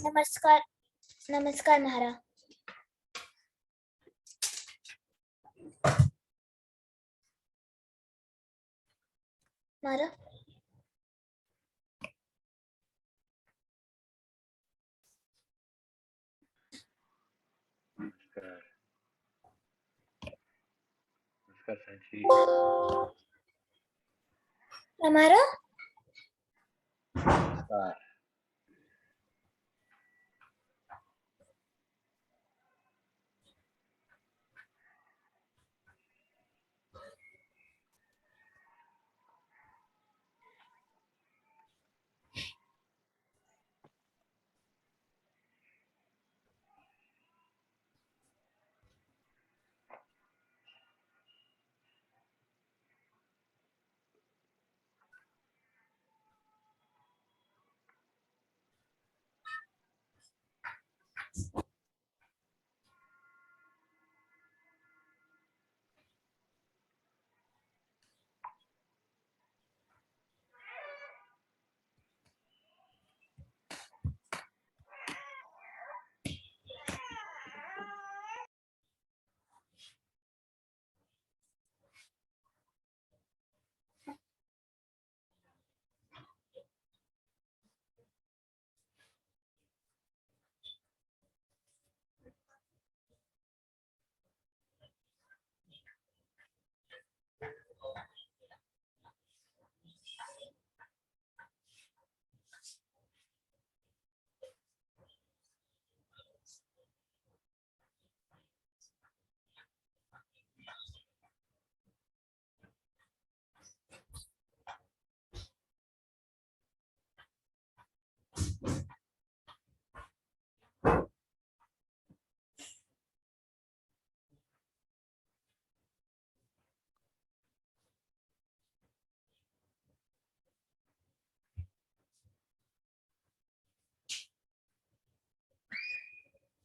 नमस्कार नमस्कार महाराज। महाराज नमस्कार सांची। हमारा नमस्कार।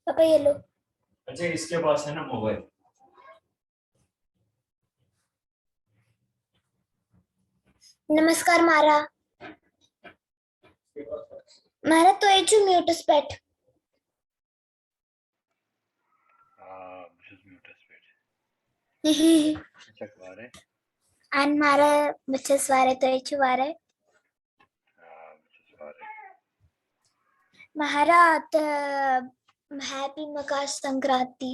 पापा ये लो। अच्छा इसके पास है ना मोबाइल। नमस्कार मारा मारा तो एचू म्यूटस पेट चकवारे and मारा बच्चे स्वारे तो एचू वारे महाराज हैप्पी मकर संक्रांति।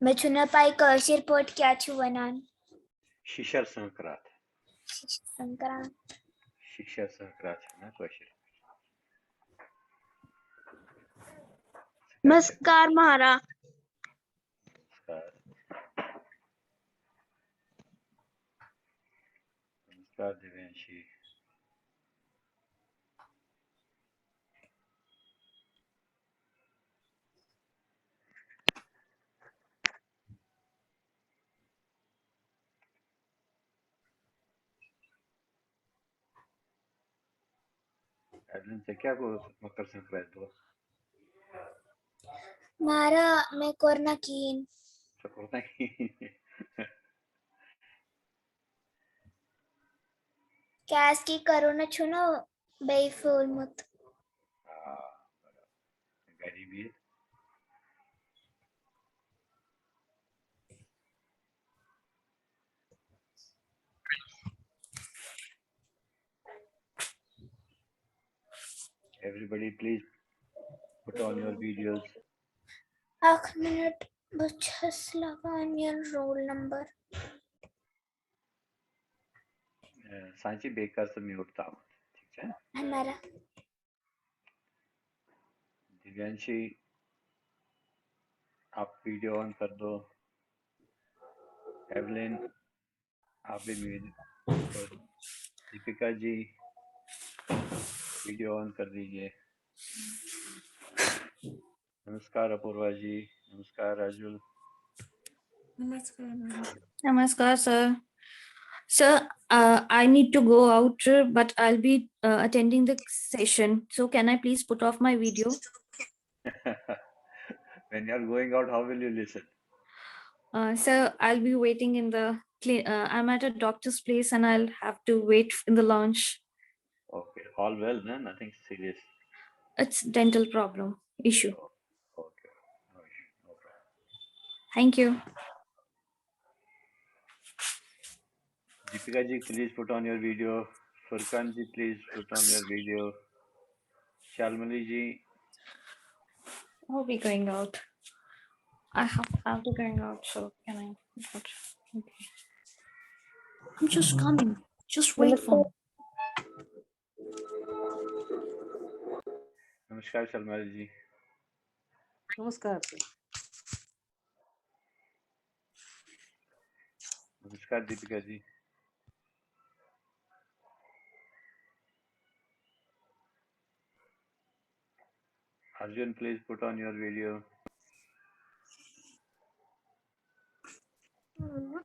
मैं चुना पाई कर्शिर पोट क्या छु बनान शिशर संक्रांत संक्रांत शिशर संक्रांत है ना क्वेश्चन। नमस्कार महाराज। नमस्कार दिव्यांशी। एडलिन से क्या को मकर संक्रांति हो? मारा मैं कोरना कीन सपोर्ट नहीं। कैस की करोना छुनो बेफुल मत गरीबी everybody please put on your videos. आख मिनट बचस लगान ये रोल नंबर सांची बेकार से म्यूट था। ठीक है हमारा दिव्यांशी आप वीडियो ऑन कर दो। एवलिन आप भी mute. Deepika ji video on कर दीजिए। नमस्कार अपूर्वा जी, नमस्कार Rajul. Namaskar, sir. Sir, I need to go out, but I'll be attending the session. So can I please put off my video? When you are going out, how will you listen? Sir, I'll be waiting in the. I'm at a doctor's place and I'll have to wait in the lounge. Okay, all well, no? Nothing serious. It's dental problem issue. Okay, no issue, no problem. Thank you. Deepika ji, please put on your video. Furkan ji, please put on your video. Shalmali ji, I'll be going out. I'll be going out. So can I? Okay. I'm just coming. Just wait for me. नमस्कार शर्माली जी। नमस्कार। नमस्कार Deepika ji. Arjun, please put on your video.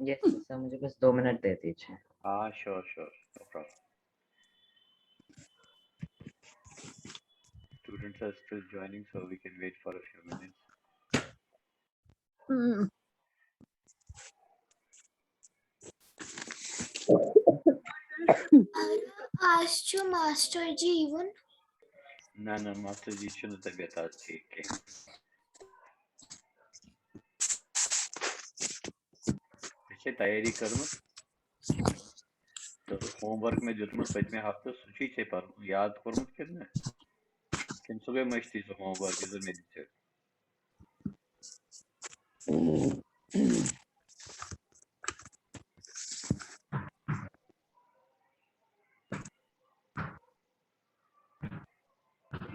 Yes sir, मुझे बस 2 minute दे दीजिए। हाँ, sure, no problem. Students are still joining, so we can wait for a few minutes. आज जो master जी even ना मास्टर जी शुरू तबियत आज ठीक है। ऐसे तैयारी करूँ तो होमवर्क में जुतमत पहले हफ्ते सूची से पर याद करूँ कितना किन सुबह मस्ती तो होमवर्क इधर में दीजिए।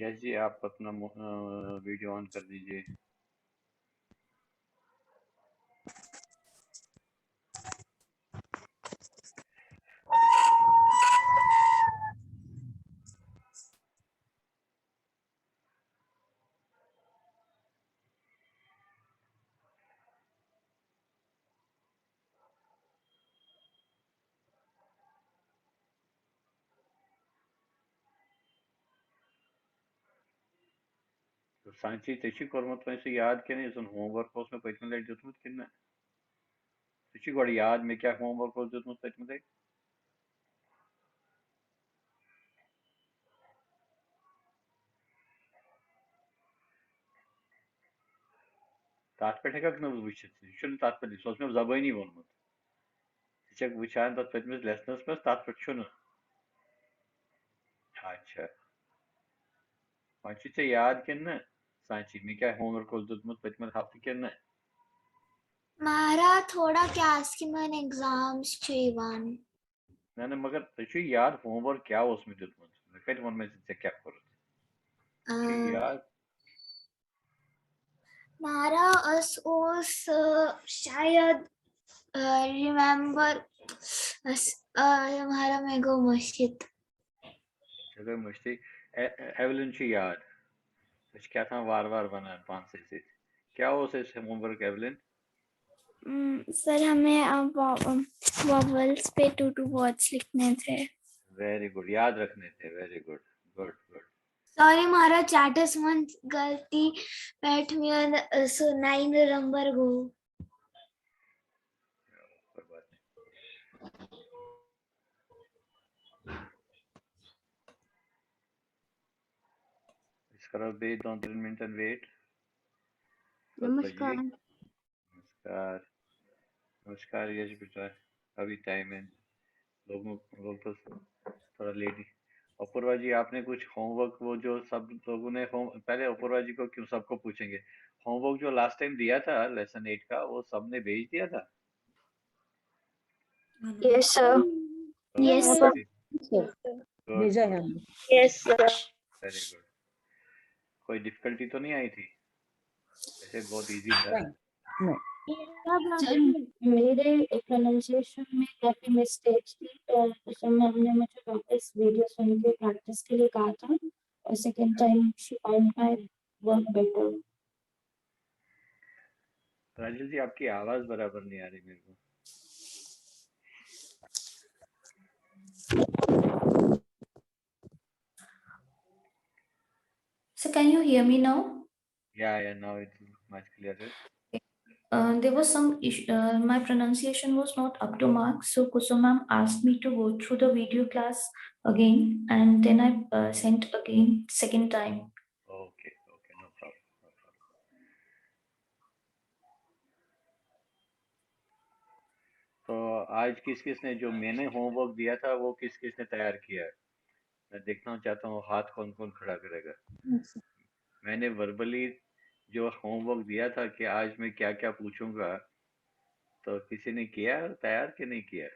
यस जी, आप अपना वीडियो ऑन कर दीजिए। तो सांची तशी करमत वैसे याद के नहीं सुन होमवर्क कोर्स में पैसे लेट जुतमत कितना तशी गड़ याद में क्या होमवर्क कोर्स जुतमत पैसे लेट तात्पर्य का कितना विषय शुन तात्पर्य सोच में ज़बानी वोनमत चेक विचार तात्पर्य में लेसन्स में तात्पर्य शुन अच्छा सांची से याद कितना सांची में क्या होमवर्क कोर्स जुतमत पैसे में हफ्ते कितना मारा थोड़ा क्लास की मन एग्जाम्स चेवन ना मगर तशी याद होमवर्क क्या उसमें जुतमत कहीं मन में से क्या करो याद मारा उस शायद रिमेम्बर हमारा मेगो मस्जिद जगह मस्ती एवलिन की याद कुछ क्या था वार बना 5 से क्या हो से होमवर्क एवलिन सर हमें वॉवल्स पे 2 वर्ड्स लिखने थे। वेरी गुड याद रखने थे वेरी गुड गुड सॉरी मारा चैटस मन गलती बैठ में सो 9 नंबर गो इसका वेट 2-3 मिनट एंड वेट नमस्कार नमस्कार यश बेटा अभी टाइम है लोग तो थोड़ा लेट अपूर्वा जी आपने कुछ होमवर्क वो जो सब लोगों ने पहले अपूर्वा जी को क्यों सबको पूछेंगे होमवर्क जो लास्ट टाइम दिया था लेसन 8 का वो सबने भेज दिया था Yes, sir. यस सर भेजा है हमने। यस सर वेरी गुड कोई डिफिकल्टी तो नहीं आई थी ऐसे बहुत इजी था सर मेरे प्रोनाउंसिएशन में काफी मिस्टेक्स थी तो उस समय हमने मुझे वापस वीडियो सुन के प्रैक्टिस के लिए कहा था a second time she found my work better. Raju ji आपकी आवाज बराबर नहीं आ रही मेरे को. So can you hear me now? Yeah, now it's much clearer. There was some issue. My pronunciation was not up to mark, so Kusum ma'am asked me to go through the video class again, and then I sent again second time. Okay, no problem. तो आज किस किस ने जो मैंने homework दिया था वो किस किस ने तैयार किया है? मैं देखना चाहता हूँ हाथ कौन कौन खड़ा करेगा. मैंने वर्बली जो होमवर्क दिया था कि आज मैं क्या क्या पूछूंगा, तो किसी ने किया तैयार कि नहीं किया?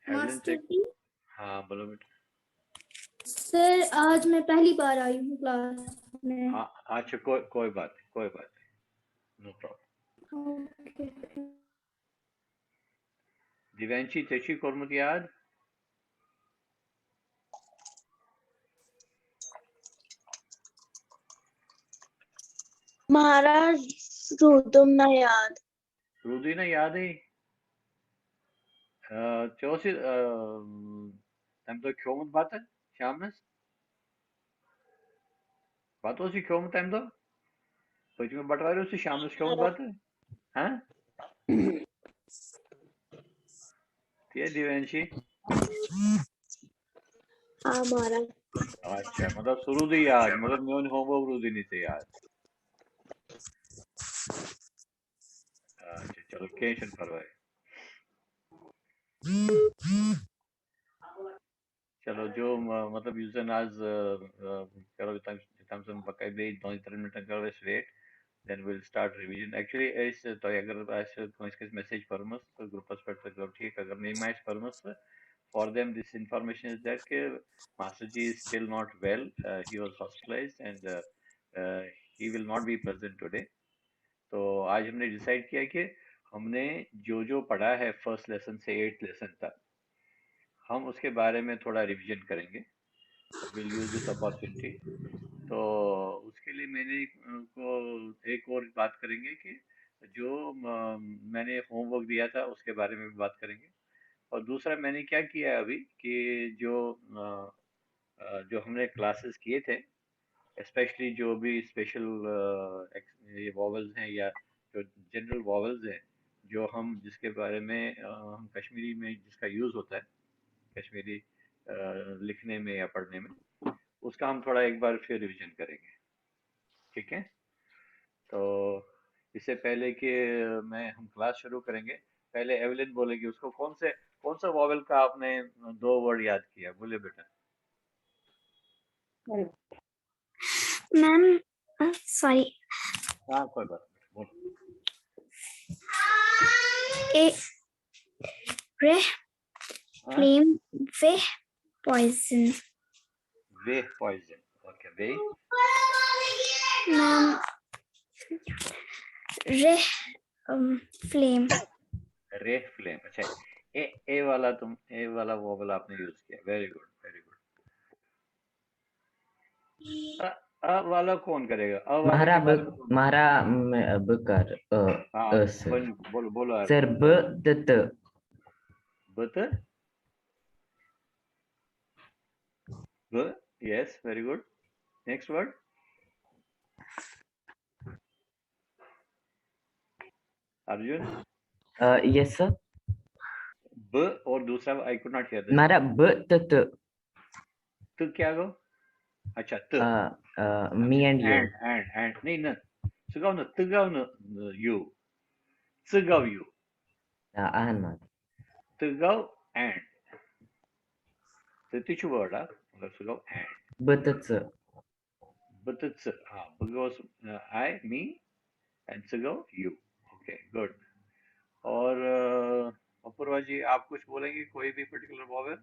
मास्टर जी हाँ बोलो बेटा. सर आज मैं पहली बार आई हूँ क्लास में. हाँ अच्छा कोई बात नो प्रॉब्लम. दिव्यांशी तेची कोरमत याद? महाराज रुदम ना याद. रुदी ना याद है. चौसी तम तो क्यों बात है शामनस बातों से क्यों तम तो कुछ में बटवारे उससे शामनस क्यों बात है? हाँ ये दिव्यांशी. हाँ महाराज. अच्छा मतलब शुरू से याद मगर मैं होमवर्क रुदी नहीं से याद. अच्छा चलो कैशन परवाए. चलो जो मतलब यूजन आज करो तम से बकायदे 2-3 मिनट करो wait. Then we'll start revision. Actually, ऐसे तो अगर ऐसे कोई message परमस तो ग्रुप पर तो ठीक. अगर नहीं match परमस, for them this information is that कि Master Ji is still not well. He was hospitalized and he will not be present today. तो आज हमने डिसाइड किया कि हमने जो पढ़ा है फर्स्ट लेसन से 8th लेसन तक हम उसके बारे में थोड़ा रिवीजन करेंगे. We'll use this opportunity. तो उसके लिए मैंने को एक और बात करेंगे कि जो मैंने होमवर्क दिया था उसके बारे में भी बात करेंगे. और दूसरा मैंने क्या किया है अभी कि जो हमने क्लासेस किए थे स्पेशली जो भी स्पेशल ये वॉवल्स हैं या जो जनरल वॉवल्स हैं जो हम जिसके बारे में हम कश्मीरी में जिसका यूज़ होता है कश्मीरी लिखने में या पढ़ने में, उसका हम थोड़ा एक बार फिर रिवीजन करेंगे. ठीक है. तो इससे पहले कि हम क्लास शुरू करेंगे, पहले एवलिन बोलेगी. उसको कौन सा वॉवेल का आपने 2 वर्ड याद किया? बोले बेटा. Ma'am sorry. हाँ कोई बात नहीं बोलो. ए रे फ्लेम वे पॉइजन. वे पॉइजन. ओके वे. मैम रे फ्लेम. रे फ्लेम. अच्छा ए वाला वॉवेल आपने यूज किया. Very good. अ वाला कौन करेगा? अ वाला महारा ब कर हाँ सर. बोलो सर ब त बत. ब. Yes very good. Next word. Arjun. Yes sir. ब और दूसरा I could not here this. महारा ब तो क्या गो? अच्छा त. Me and you. एंड नहीं ना सुगाव ना तगाव ना यू सुगाव यू आहन मा तगाव एंड तिच वर्ड मतलब सुगाव एंड बतच. हाँ बगोस आई मी एंड सुगाव यू. Okay good. और अपूर्वा जी आप कुछ बोलेंगे कोई भी particular vowel?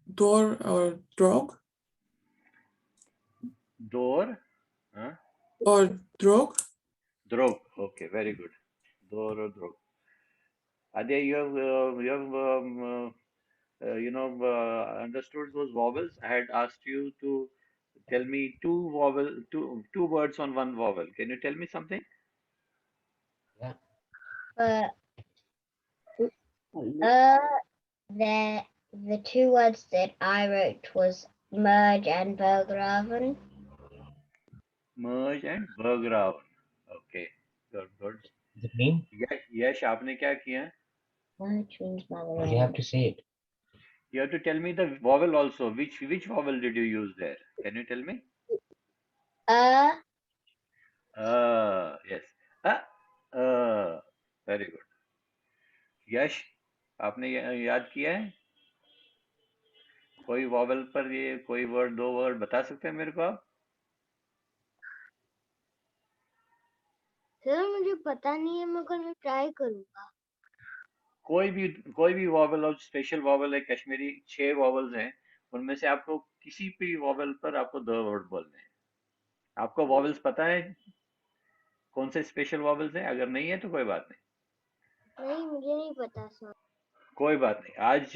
Door or drog? Door. Or drog? Drog. Okay, very good. Door or drog. Adya, understood those vowels. I had asked you to tell me two words on one vowel. Can you tell me something? Uh, uh, the two words that I wrote was merge and begraven. Merge and begraven. Okay, good. The name? यश आपने क्या किया? Merge means mother. You have to say it. You have to tell me the vowel also. Which vowel did you use there? Can you tell me? Yes. Very good. यश आपने याद किया है? कोई vowel पर ये कोई वर्ड, दो word बता सकते हैं मेरे को आप? सर मुझे पता नहीं है, मगर मैं ट्राई करूंगा। कोई भी वॉवल और स्पेशल वॉवल है कश्मीरी, 6 वॉवल्स हैं, उनमें से आपको किसी भी वॉवल पर आपको 2 वर्ड बोलने हैं। आपको वॉवल्स पता है कौन से स्पेशल वॉवल्स हैं? अगर नहीं है तो कोई बात नहीं। नहीं, मुझे नहीं पता सर। कोई बात नहीं। आज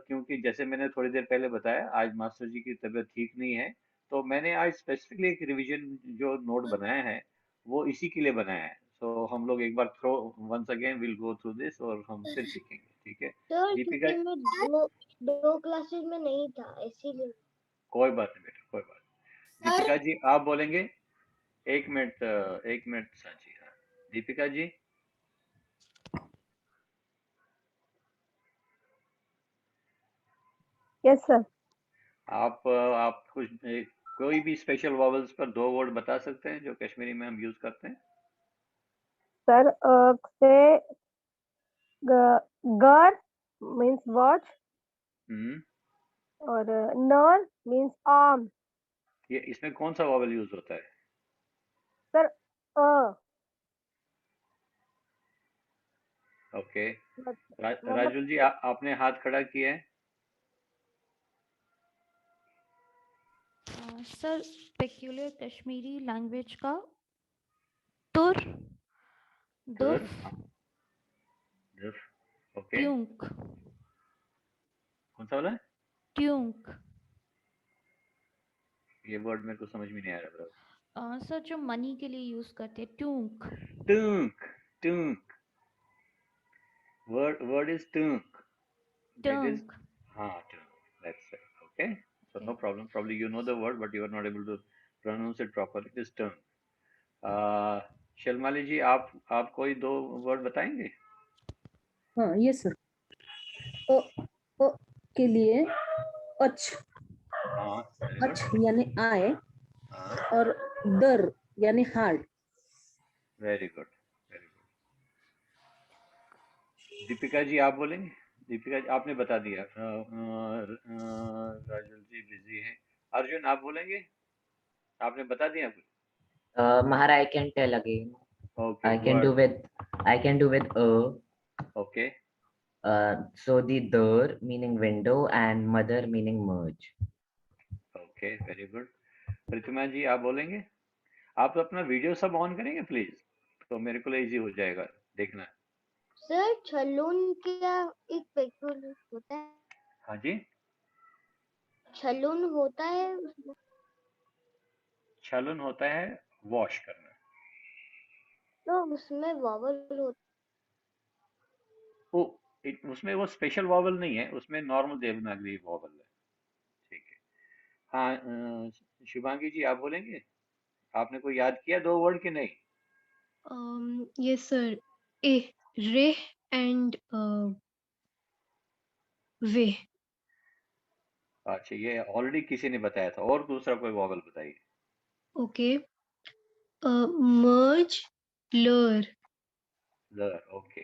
क्योंकि जैसे मैंने थोड़ी देर पहले बताया, आज मास्टर जी की तबीयत ठीक नहीं है, तो मैंने आज स्पेसिफिकली एक रिवीजन जो नोट बनाया है वो इसी के लिए बनाया है। तो हम लोग एक बार throw once again will go through this और हम फिर सीखेंगे, ठीक है? सर दीपिका, क्योंकि मैं दो क्लासेस में नहीं था, इसीलिए। कोई बात नहीं बेटा, कोई बात नहीं। दीपिका जी आप बोलेंगे? एक मिनट सांची। हाँ, दीपिका जी यस सर। आप कोई भी स्पेशल वॉवल्स पर 2 वर्ड बता सकते हैं जो कश्मीरी में हम यूज करते हैं? सर से गर मीन्स वॉच हम्म और नर मीन्स आर्म। ये इसमें कौन सा वॉवल यूज होता है? Sir okay. मतलब राजुल जी आपने हाथ खड़ा किया है? सर पेक्यूलियर कश्मीरी लैंग्वेज का तुर तुर, दुफ ओके। ट्यूंक कौन सा वाला है? ट्यूंक। ये वर्ड मेरे को समझ में नहीं आ रहा ब्रो। सर जो मनी के लिए यूज करते हैं ट्यूंक। टूंक वर्ड इज टूंक। It is, टंक। that's it. Okay. So no problem. Probably you know the word, but you are not able to pronounce it properly. It is tongue. शर्माली जी आप कोई 2 word बताएंगे? हाँ यस सर। ओ के लिए अच, हाँ, अच यानी आए हाँ, और दर यानी hard. Very good, very good. Deepika ji आप बोलेंगे? दीपिका जी आपने बता दिया। राजुल जी बिजी हैं। अर्जुन आप बोलेंगे? आपने बता दिया कुछ? Mahara, I can tell again. Okay, I can do with Okay. So the door meaning window and mother meaning merge. Okay, very good. प्रतिमा जी आप बोलेंगे? आप अपना वीडियो सब ऑन करेंगे प्लीज, तो मेरे को इजी हो जाएगा देखना। सर छलून क्या एक पेट्रोल होता है? हाँ जी, छलून होता है छलन होता है वॉश करना। तो उसमें वॉवल होता ओ, उसमें वो स्पेशल वॉवल नहीं है, उसमें नॉर्मल देवनागरी वॉवल है, ठीक है। हाँ, शिवांगी जी आप बोलेंगे? आपने कोई याद किया 2 वर्ड के नहीं? Yes, sir. A, re and ve. अच्छा, ये ऑलरेडी किसी ने बताया था, और दूसरा कोई वॉवल बताइए। Okay. Merge, lure. ओके।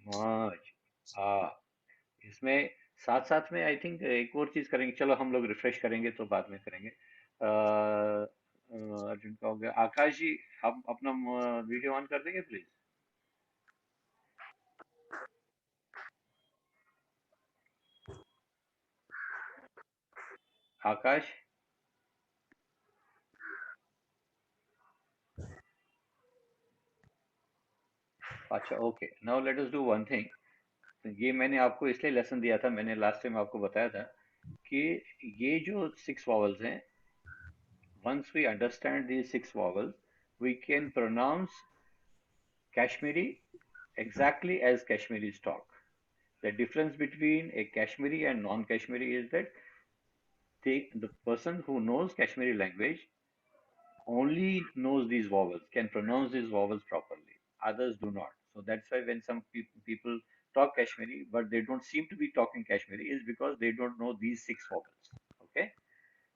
मर्ज, इसमें साथ साथ में आई थिंक एक और चीज करेंगे। चलो हम लोग रिफ्रेश करेंगे तो बाद में करेंगे। अर्जुन का हो गया। आकाश जी आप अपना वीडियो ऑन कर देंगे प्लीज? आकाश, अच्छा, okay, now let us do one thing. ये मैंने आपको इसलिए लेसन दिया था, मैंने लास्ट टाइम आपको बताया था कि ये जो 6 वॉवल्स हैं, once we understand these 6 vowels, we can pronounce Kashmiri exactly as Kashmiris talk. The difference between a Kashmiri and non-Kashmiri is that the person who knows Kashmiri language only knows these vowels, can pronounce these vowels properly. Others do not. So that's why when some people talk Kashmiri, but they don't seem to be talking Kashmiri, is because they don't know these 6 vowels. Okay.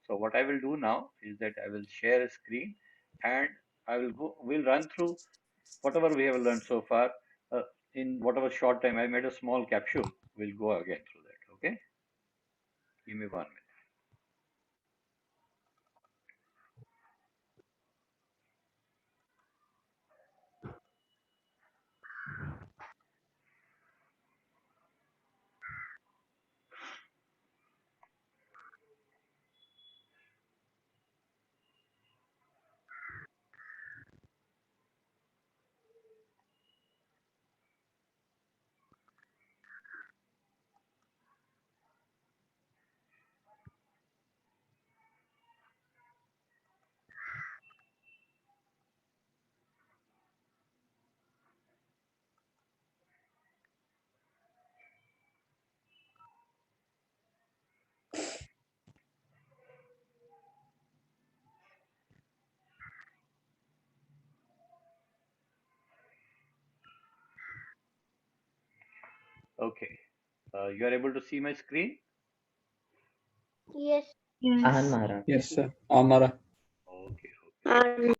So what I will do now is that I will share a screen, and we'll run through whatever we have learned so far in whatever short time. I made a small capsule. We'll go again through that. Okay. Give me 1 minute. Okay. You are able to see my screen? Yes. Ahan Yes. Maharaj. Yes, sir. Amara. Okay.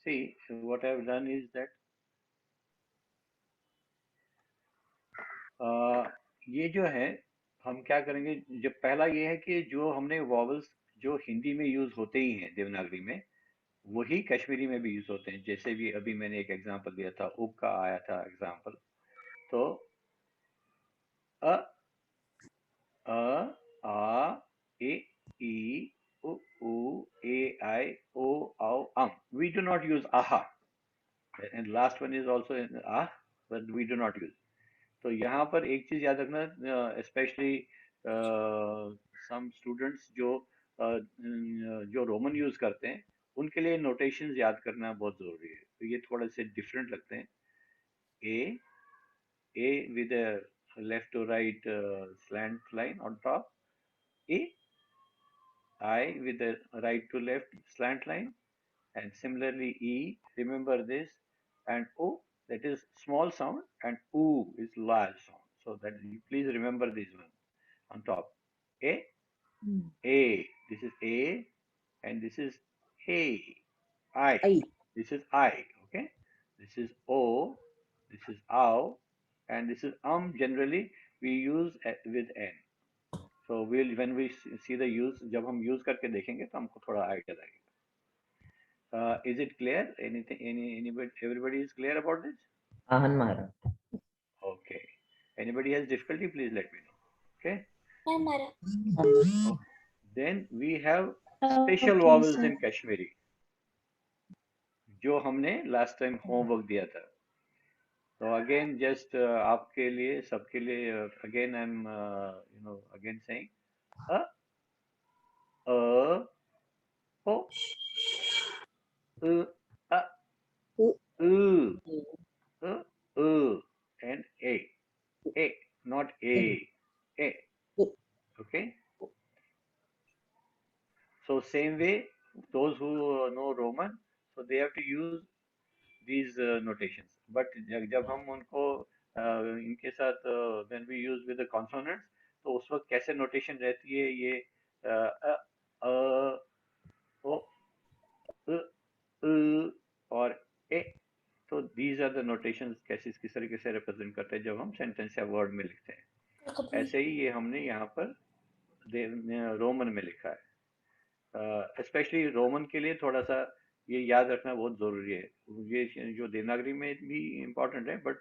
See, so what I have done is that ये जो है, हम क्या करेंगे, जब पहला ये है कि जो हमने वॉवल्स जो हिंदी में यूज होते ही हैं देवनागरी में, वही कश्मीरी में भी यूज होते हैं। जैसे भी अभी मैंने एक एग्जांपल दिया था, उप का आया था एग्जांपल। तो अ अ आ ए ई उ ऊ ए आई ओ औ अम, वी डू नॉट यूज आहा, and last one is also आह, but we do not use. तो यहाँ पर एक चीज याद रखना, स्पेशली सम स्टूडेंट्स जो रोमन यूज करते हैं, उनके लिए नोटेशंस याद करना बहुत जरूरी है। तो ये थोड़े से डिफरेंट लगते हैं। A with left to right slant line on top, a I with the right to left slant line, and similarly E, remember this, and O, that is small sound, and U is large sound. So that you please remember this one on top. A, this is A, and this is A, I, I. this is I, okay? This is O, this is OW, and this is generally we use with N. So when we see the use, जब हम use करके देखेंगे तो हमको थोड़ा idea लगेगा। Is it clear? Anybody, everybody is clear about this? Ahan Maharaj. Okay. Anybody has difficulty, please let me know. Okay. हमारा Okay. Then we have special Okay, vowels sir. in Kashmiri, जो हमने last time homework दिया था। So again, just आपके लिए, सबके लिए, again I'm again saying a o a U. u and a, not a, U. okay? So same way, those who know Roman, so they have to use these notations. But जब हम उनको इनके साथ when we use with the consonants, तो उस वक्त कैसे notation रहती है, ये ओ और ए। तो these are the notations, कैसे किस तरीके से represent करते हैं जब हम sentence या word में लिखते हैं। ऐसे ही ये हमने यहाँ पर रोमन में लिखा है। स्पेशली रोमन के लिए थोड़ा सा ये याद रखना बहुत जरूरी है। ये जो देवनागरी में भी इम्पोर्टेंट है, बट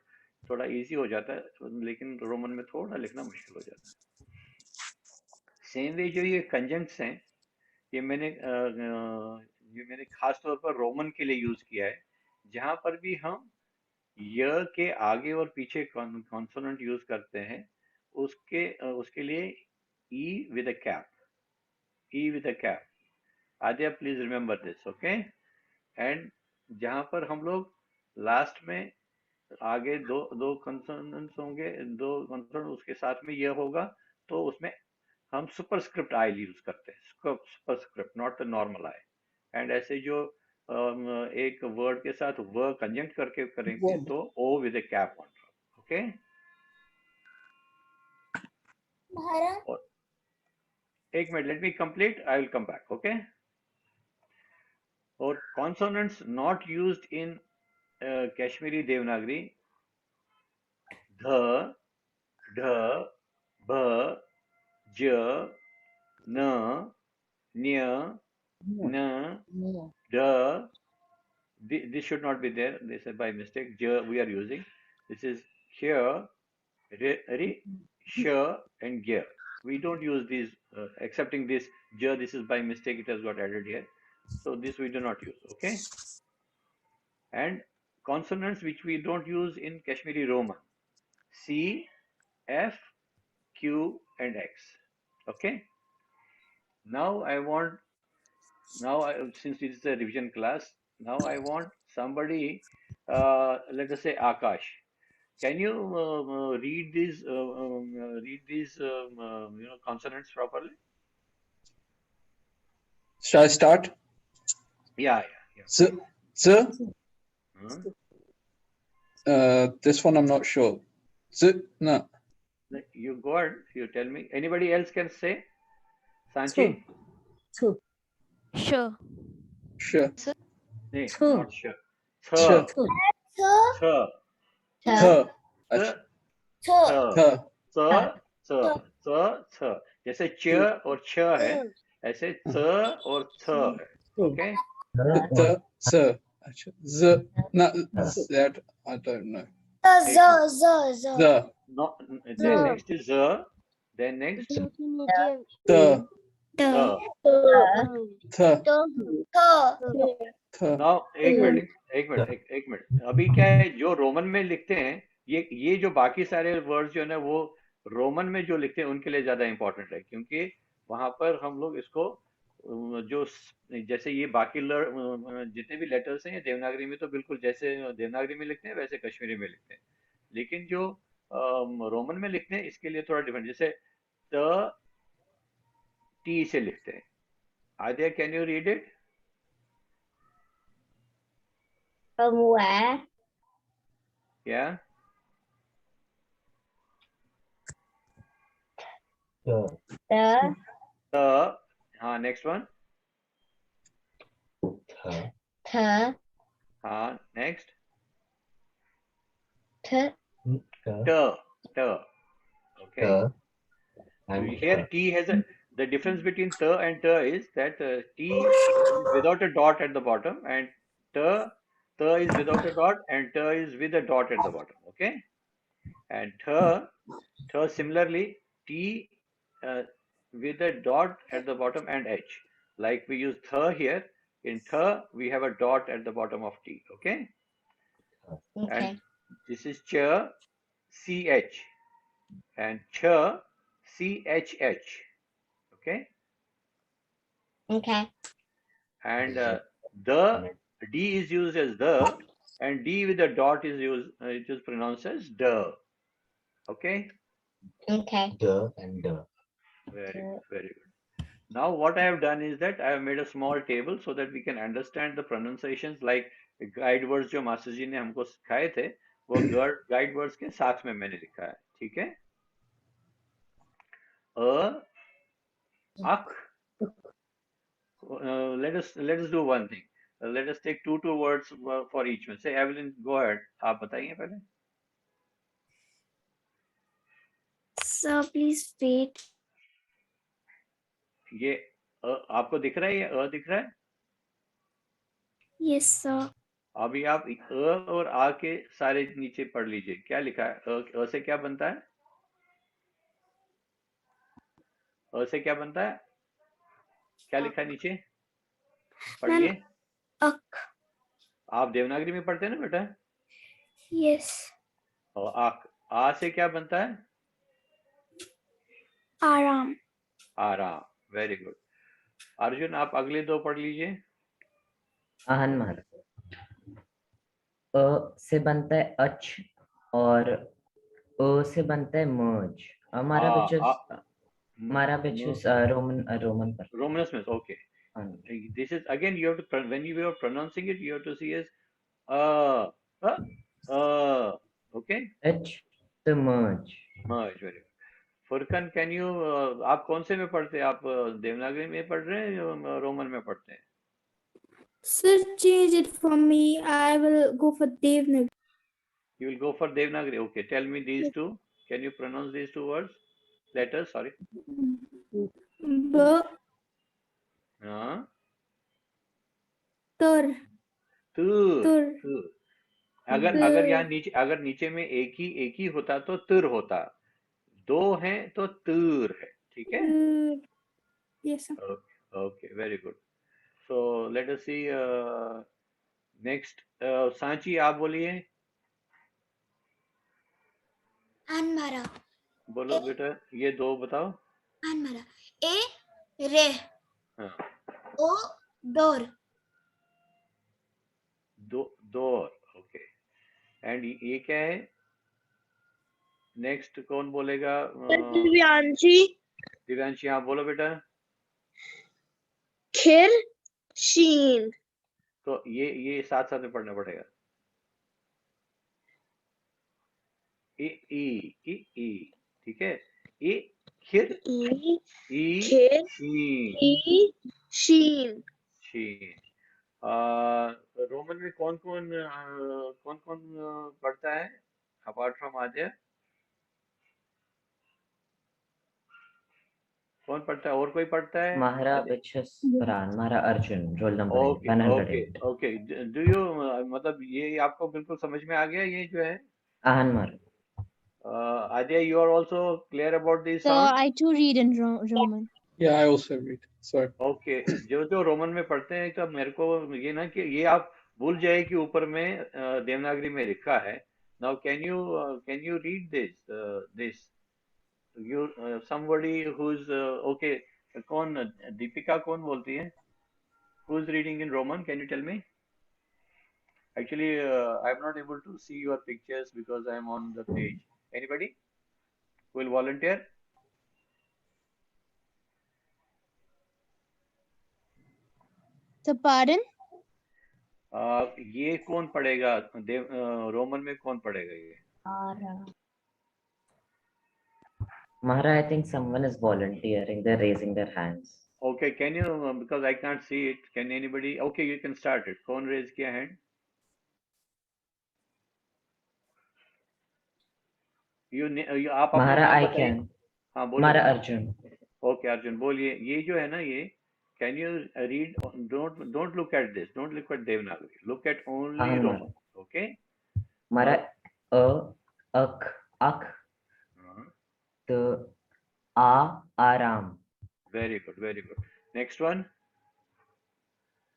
थोड़ा इजी हो जाता है, लेकिन रोमन में थोड़ा लिखना मुश्किल हो जाता है। सेम वे जो ये कंजंक्ट्स हैं, ये मैंने खास तौर पर रोमन के लिए यूज किया है, जहां पर भी हम य के आगे और पीछे कॉन्सोनेंट यूज करते हैं, उसके लिए E with a cap, E with a cap. Aadya please remember this, okay. And जहां पर हम लोग लास्ट में आगे दो दो कंसोनेंट्स होंगे, दो कंसोनेंट उसके साथ में ये होगा, तो उसमें हम सुपरस्क्रिप्ट आई यूज करते हैं, superscript, not the normal I. And ऐसे जो एक वर्ड के साथ व कंजंक्ट करके करेंगे Verb. तो O with a cap on top, okay. Bhara, और एक minute, let me complete, I will come back, okay. और consonants not used in Kashmiri Devanagari: ध, ढ, भ, ज, न, न्य, No. न, No. ड. This should not be there. This is by mistake. J we are using. This is here, ri, sh, and gya. We don't use these, excepting this j. This is by mistake. It has got added here. So this we do not use. Okay. And consonants which we don't use in Kashmiri Roman: C, F, Q, and X. Okay. Now I want, since it is a revision class, now I want somebody, let us say Akash. Can you read these consonants properly? Shall I start? Yeah. Z, z. Huh? This one I'm not sure. Z, no. You go ahead. You tell me. Anybody else can say? Sanchi? Two. Two. Sure. Sure. Nee, Two. not sure. Sure. Two. th, Th. Th. th. th, Th. th. जैसे च और छ है, ऐसे थ और थ है. Okay? Th. Z. Z. No. Z. I don't know. z. The. No, then next is z. Then next The. th, The. th. The. Now एक मिनट. अभी क्या है, जो रोमन में लिखते हैं, ये जो बाकी सारे वर्ड्स जो है ना, वो रोमन में जो लिखते हैं उनके लिए ज्यादा इंपॉर्टेंट है, क्योंकि वहां पर हम लोग इसको जो जैसे ये बाकी जितने भी लेटर्स हैं, ये देवनागरी में तो बिल्कुल जैसे देवनागरी में लिखते हैं वैसे कश्मीरी में लिखते हैं, लेकिन जो रोमन में लिखते हैं इसके लिए थोड़ा डिफरेंट. जैसे त टी से लिखते हैं. Aadya, can you read it? Quả, Yeah. tớ, हाँ, next one. th, Next. th, T. Okay. Here T has the difference between T and T is that T is without a dot at the bottom, and T is without a dot, and T is with a dot at the bottom. Okay. And T similarly, T with a dot at the bottom, and H. Like we use th here. In th we have a dot at the bottom of T. Okay. okay, And this is ch, ch, and ch, chh. Okay. okay, And the D is used as the, and D with a dot is used, it is pronounced as the. Okay. okay, Very good. Now what I have done is that I have made a small table so that we can understand the pronunciations, like guide words जो master जी ने हमको सिखाए थे, वो guide words के साथ में मैंने लिखा है. ठीक है. Ak. Let us do one thing. Let us take two words for each one. Say, Evelyn, go ahead. आप बताइए पहले. Sir, please wait. ये आपको दिख रहा है, ये दिख रहा है? Yes, sir. अभी आप और आ के सारे नीचे पढ़ लीजिए. क्या लिखा है? से क्या बनता है? से क्या बनता है? क्या लिखा है नीचे? पढ़िए. Ak. आप देवनागरी में पढ़ते हैं ना बेटा? Yes. और आ से क्या बनता है? आराम. आराम. Very good. अर्जुन आप अगले दो पढ़ लीजिए. आहन महाराज. अ से बनता है अच और अ से बनता है मर्ज. हमारा आ, which is आ, हमारा which is Roman पर. Romanus means okay. This is again you have to when you are pronouncing it you have to see as okay. H the merge. Merge. Very good. Furqan can you आप कौन से में पढ़ते हैं? आप देवनागरी में पढ़ रहे हैं या रोमन में पढ़ते हैं? Sir, change it for me. I will go for Devnagar. You will go for Devanagari. Okay, tell me these two. Can you pronounce these two words? Letters, sorry. B, हाँ. Tur, तुर. Tur. तुर. अगर यहाँ नीचे में एक ही होता तो तुर होता. दो हैं तो तुर है. ठीक है. Yes, sir. Okay, very good. So let us see next. Sanchi आप बोलिए. अनमरा. बोलो बेटा ये दो बताओ. अनमरा. ए रे. हाँ. ओ डोर. डोर. ओके. एंड ये क्या है? नेक्स्ट कौन बोलेगा? दिव्यांशी. दिव्यांशी हाँ बोलो बेटा. खिर, शीन. तो ये साथ साथ में पढ़ना पड़ेगा. ई ठीक है. ई खिर ई शीन. शीन. शीन. रोमन में कौन कौन पढ़ता है अपार्ट फ्रॉम आद्या? कौन पढ़ता है? और कोई पढ़ता है? Mahara which is Pran. Mahara Arjun. Roll number okay 108. Okay. Do you मतलब ये आपको बिल्कुल समझ में आ गया ये जो है? Ahan Mahara. Adya, you are also clear about these So sounds? I too read in Roman. Yeah, I also read. Sorry. Okay. जो रोमन में पढ़ते हैं तो मेरे को ये ना कि ये आप भूल जाए कि ऊपर में देवनागरी में लिखा है. Now can you read this you somebody who's okay. कौन दीपिका कौन बोलती है? who's reading in Roman? Can you tell me? Actually I'm not able to see your pictures because I'm on the page. Anybody will volunteer? So pardon? ये कौन पढ़ेगा? Roman में कौन पढ़ेगा ये? Mahara, I think someone is volunteering. They're raising their hands. Okay, can you because I can't see it. Can anybody? Okay, you can start it. कौन raise किया hand? You आप अपना Mahara, नाम I बताइए. can. हाँ बोलो. Mahara Arjun. Okay, Arjun बोलिए. ये जो है ना ये can you read? Don't look at this. Don't look at Devanagari. Look at only Ahan Roman. Okay. Mahara ak ak the aram. Very good, very good. Next one.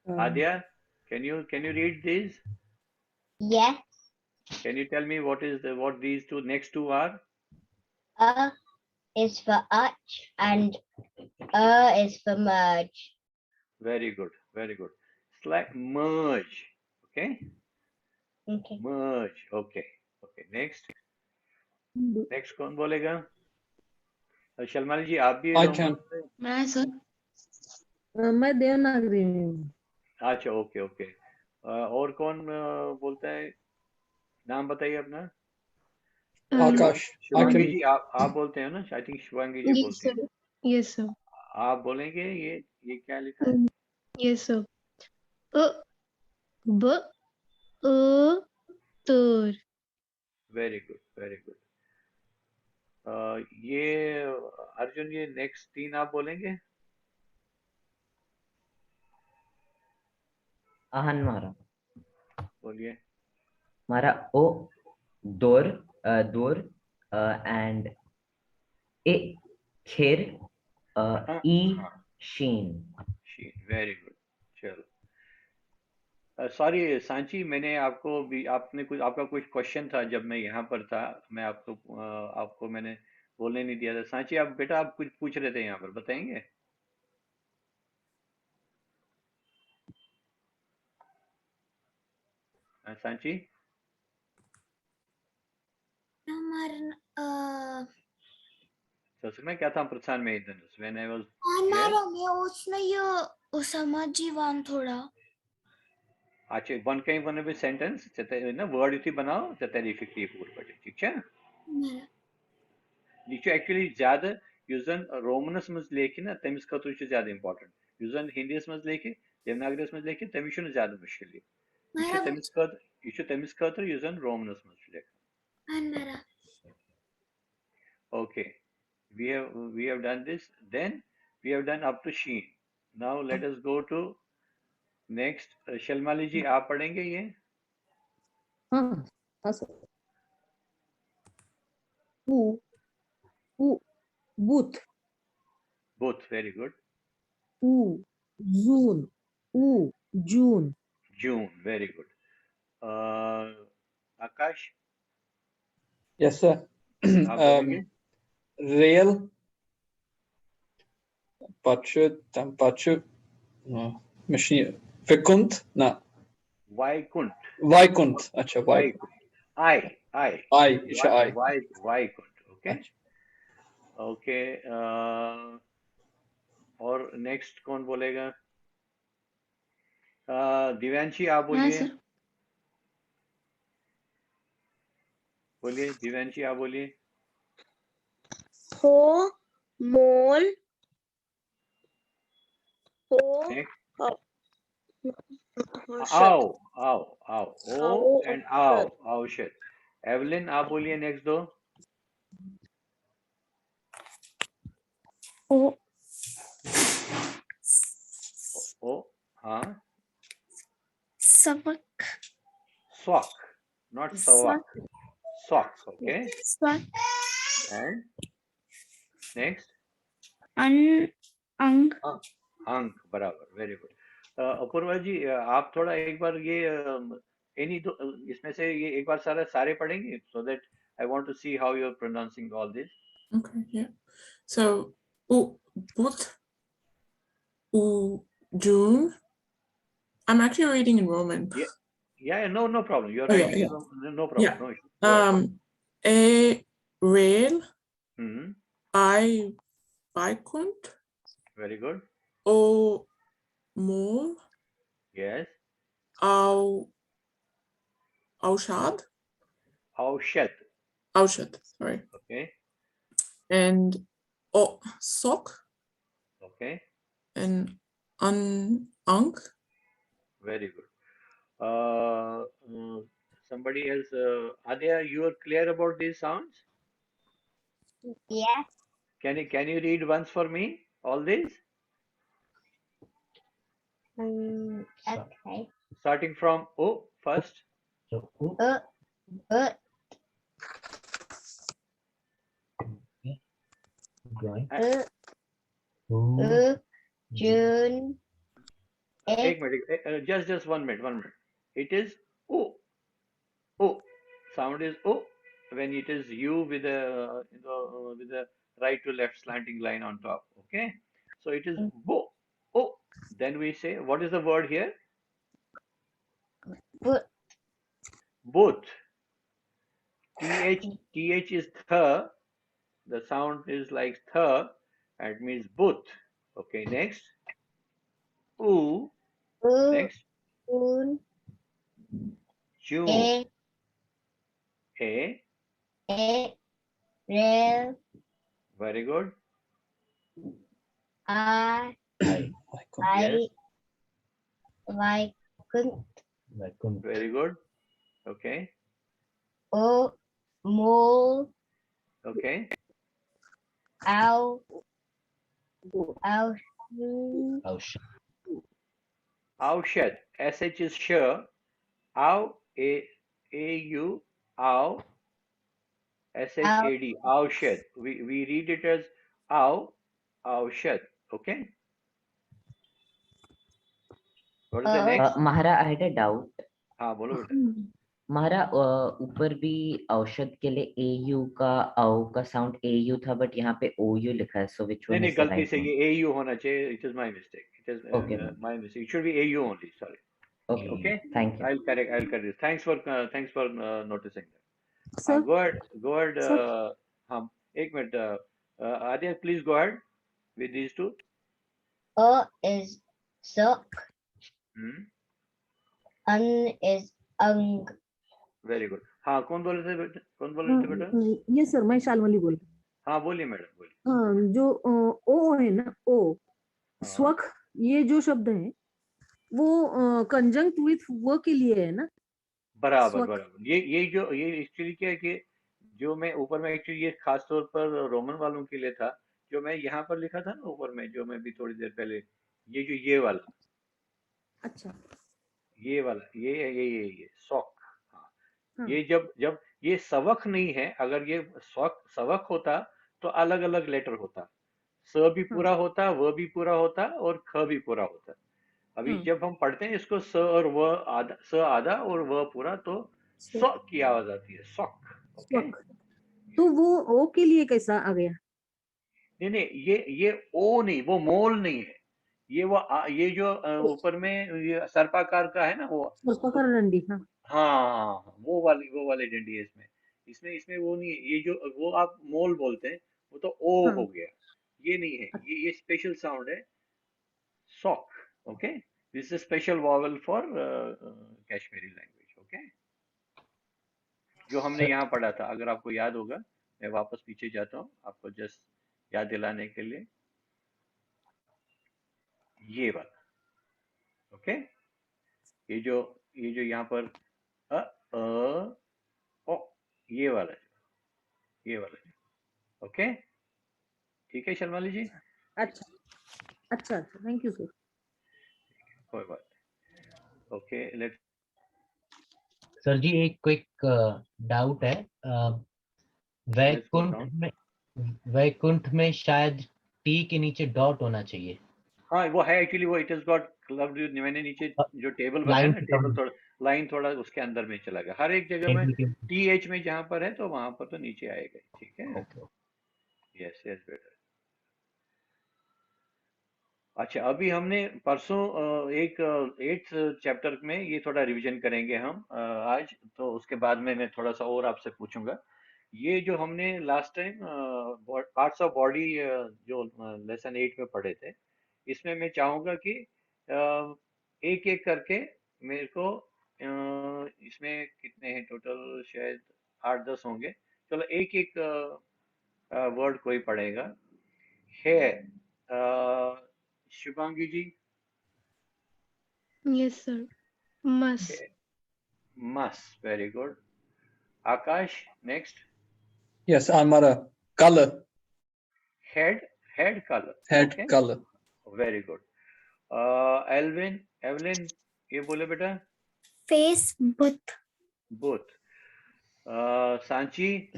Um, Adya, can you read these? Yes. Can you tell me what these two next two are? A is for arch and is for merge. Very good, very good. It's like merge. Okay. Okay. Merge. Okay. Next कौन बोलेगा? शलमाली जी आप भी? I can. मैं sir. मैं देवनागरी में हूँ. अच्छा okay. और कौन बोलता है? नाम बताइए अपना. Akash. I Shivangi can. जी आप बोलते हैं ना? आई थिंक शिवांगी जी बोलते हैं. Yes sir. आप बोलेंगे ये क्या लिखा है? Yes sir. B, tur. Very good, very good. ये अर्जुन ये नेक्स्ट तीन आप बोलेंगे? Ahan Mahara. बोलिए. Mahara o dor and a khir e sheen. Very good. चलो सॉरी सांची, मैंने आपको भी, आपने कुछ, आपका कुछ क्वेश्चन था जब मैं यहाँ पर था, मैं आपको आपको मैंने बोलने नहीं दिया था। सांची आप बेटा, आप कुछ पूछ रहे थे यहाँ पर, बताएंगे? सांची, सच में क्या था प्रस्थान में इधर when I was here? समाजीवान थोड़ा अच्छा, वन कहीं वन भी सेंटेंस ना वर्ड थी बनाओ तरीफिक पूर्व, ठीक है? लिखो एक्चुअली ज्यादा यूजन रोमनस में लेके ना तमिस खतु ज्यादा इंपॉर्टेंट, यूजन हिंदी में लेके देवनागरी में लेके तमिस ज्यादा मुश्किल है, तमिस खतु यूजन रोमनस में लेखा। Okay, we have done this. Then we have done up to Sheen. Now let us go to next. शलमाली जी आप पढ़ेंगे ये? हाँ हाँ सर। ऊ ऊ booth, Both, very good. ऊ June, ऊ June, June, very good. Akash, Yes, sir. आप बोलेंगे? Rail, Pachu, no, machine, Vikunt, no, Vaikunt. Vaikunt, acha, Vaikunt. I. I, isha I. Vaikunt. Okay. Acha. Okay. और next कौन बोलेगा? दिव्यांशी आप हाँ बोलिए। सर। बोलिए दिव्यांशी, आप बोलिए। हो मोल हो आओ ओ एंड आओ औषध। एवलिन आप बोलिए नेक्स्ट दो। ओ हाँ, सबक स्वक, नॉट सवक, स्वक। ओके, एंड नेक्स्ट अंग अंक, बराबर, वेरी गुड। अपूर्वा जी आप थोड़ा एक बार ये इन्हीं दो इसमें से ये एक बार सारे पढ़ेंगे, so that I want to see how you are pronouncing all this. Okay, yeah. So, both June. I'm actually reading in Roman. Yeah, no problem. You're Oh, yeah, writing, yeah. no problem. Yeah. No issue. Go ahead. A rail, Mhm. I Vaikunt, Very good. O mole, Yes. Au Aushad, Aushad. Aushad, sorry. Okay. And O sock Okay. and Unk. Very good. Somebody else, Adya, you are clear about these sounds? Yeah. Can you read once for me all these? Okay. Starting from O first. June. एक minute, just 1 minute. It is O. O. Sound is O when it is U with a right to left slanting line on top. Okay. So it is bo. O. Then we say, what is the word here? Both. Th is th. The sound is like th. It means both. Okay. Next. Oo. Next. June. A. Rail. Very good. Vaikunt. Very good. Okay. O mole. Okay. Au Aushad. SH is sh. Au. A-U. Au. SHAD. Aushad. We read it as Au. Aushad. Okay. What is the next? महारा I had a doubt. हाँ बोलो बेटा। महारा ऊपर भी औषध के लिए एयू का औ का साउंड एयू था, बट यहाँ पे ओयू लिखा है, सो व्हिच वन नहीं इज द गलती राइट से वन? ये AU होना चाहिए. It is my mistake. It is Okay. my mistake. It should be AU only. Sorry. Okay. Okay. Thank you. I'll correct this. Thanks for noticing that. Sir, Go ahead. Sir. हाँ एक minute. Adya, please go ahead with these two. is sock, Hmm. is ang. Very good. हाँ कौन बोल रहे थे बेटा? ये sir मैं शालमली बोल रही हाँ बोलिए मैडम बोलिए. हूँ। जो ओ है ना, ओ हाँ. स्वख, ये जो शब्द है वो कंजंक्ट विथ वो के लिए है ना। बराबर स्वक। बराबर. ये एक्चुअली क्या है कि जो मैं ऊपर में एक्चुअली ये खास तौर पर रोमन वालों के लिए था. जो मैं यहाँ पर लिखा था ना ऊपर में, जो मैं भी थोड़ी देर पहले, ये वाला, अच्छा। ये वाला, ये सॉक. हाँ. हाँ। ये जब ये सवक नहीं है, अगर ये सवक होता तो अलग अलग लेटर होता. स भी पूरा होता, व भी पूरा होता और ख भी पूरा होता. अभी जब हम पढ़ते हैं इसको स और व आधा, स आधा और व पूरा, तो स की आवाज आती है, सॉक. ओके. तो वो ओ के लिए कैसा आ गया? नहीं ये ओ नहीं, वो मोल नहीं है. ये जो ऊपर में ये सर्पाकार का है ना, वो सर्पाकार डंडी। हाँ हाँ वो वाली डंडी है इसमें वो नहीं है. ये जो वो आप मोल बोलते हैं, वो तो ओ हाँ. हो गया. ये नहीं है, ये स्पेशल साउंड है, सॉक. Okay. This is special vowel for Kashmiri language. Okay. जो हमने यहाँ पढ़ा था, अगर आपको याद होगा, मैं वापस पीछे जाता हूँ आपको जस्ट याद दिलाने के लिए. ये वाला. ओके. ये जो यहाँ पर ओ, ये वाला. ओके. ठीक है शर्माली जी. अच्छा, थैंक यू सर। कोई बात. Okay let. सर जी एक क्विक डाउट है. वैकुंठ में शायद टी के नीचे डॉट होना चाहिए. हाँ वो है एक्चुअली, वो इट इज गॉट क्लब्ड. मैंने नीचे जो टेबल बनाया ना, टेबल थोड़ा लाइन थोड़ा उसके अंदर में चला गया. हर एक जगह में TH में जहाँ पर है तो वहां पर तो नीचे आएगा. ठीक है. Yes better. अच्छा अभी हमने परसों एक 8th चैप्टर में ये थोड़ा रिवीजन करेंगे हम आज. तो उसके बाद में मैं थोड़ा सा और आपसे पूछूंगा. ये जो हमने last time parts of body जो लेसन 8 में पढ़े थे, इसमें मैं चाहूंगा कि एक एक करके मेरे को इसमें कितने हैं टोटल, शायद 8-10 होंगे. चलो एक एक वर्ड कोई पढ़ेगा. है शुभांगी जी. Yes, sir. Must. Must. Very good. Akash, next. Yes, Amara. Color. Head color. Head Okay. color. Very good. Evelyn, ये बोले बेटा. Face, Both. Sanchi.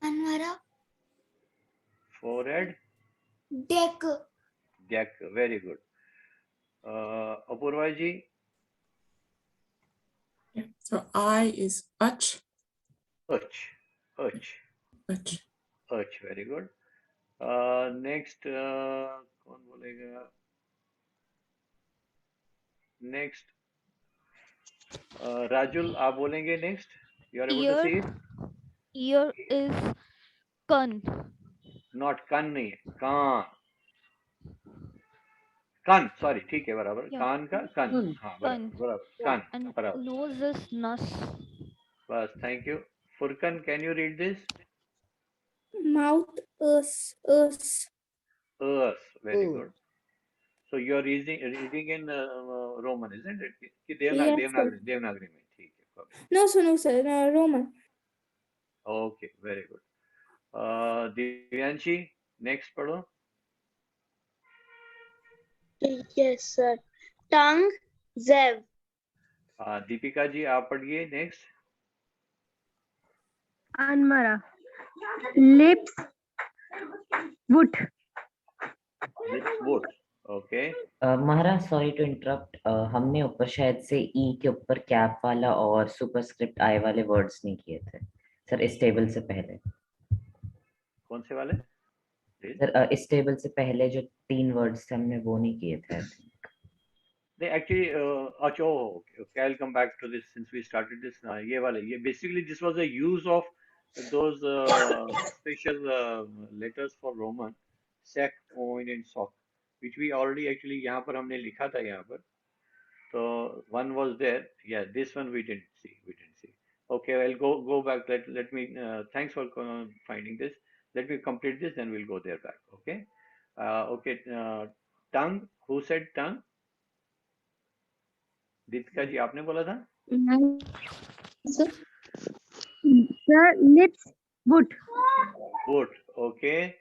Anwara, Forehead. deck, Very good. Apurva ji. So I is ach. Ach. Very good. Next कौन बोलेगा? Next Rajul, आप बोलेंगे next. You are able to see it? Ear is con. Not kan नहीं है, कान. Sorry, ठीक है बराबर. कान का कान. हाँ बराबर कान. बराबर. Nose is nus. बस thank you. Furkan, can you read this? Mouth is Very good. So you are reading in Roman, isn't it? कि देवनागरी में. ठीक है. no sir, no, Roman. Okay, very good. Divyanshi, next पढ़ो. Yes, sir. Tongue, zev. Deepika ji आप पढ़िए next. Anmara. Lips, wood. Lips, wood. Okay. महाराज sorry to interrupt, हमने ऊपर शायद से ई के ऊपर कैप वाला और सुपरस्क्रिप्ट आई वाले वर्ड्स नहीं किए थे सर इस टेबल से पहले। कौन से वाले? सर इस टेबल से पहले जो 3 वर्ड्स थे हमने वो नहीं किए थे। They actually, okay, I'll come back to this since we started this. ये वाले, ये basically this was a use of those special letters for Roman, sec, oin, and soc, which we already actually यहाँ पर हमने लिखा था यहाँ पर. So one was there. Yeah, this one we didn't see. Okay, I'll go back. Let me. Thanks for finding this. Let me complete this, then we'll go there back. Okay. Okay. Tongue. Who said tongue? Deepika ji आपने बोला था? Sir, lips, wood. Wood. Okay.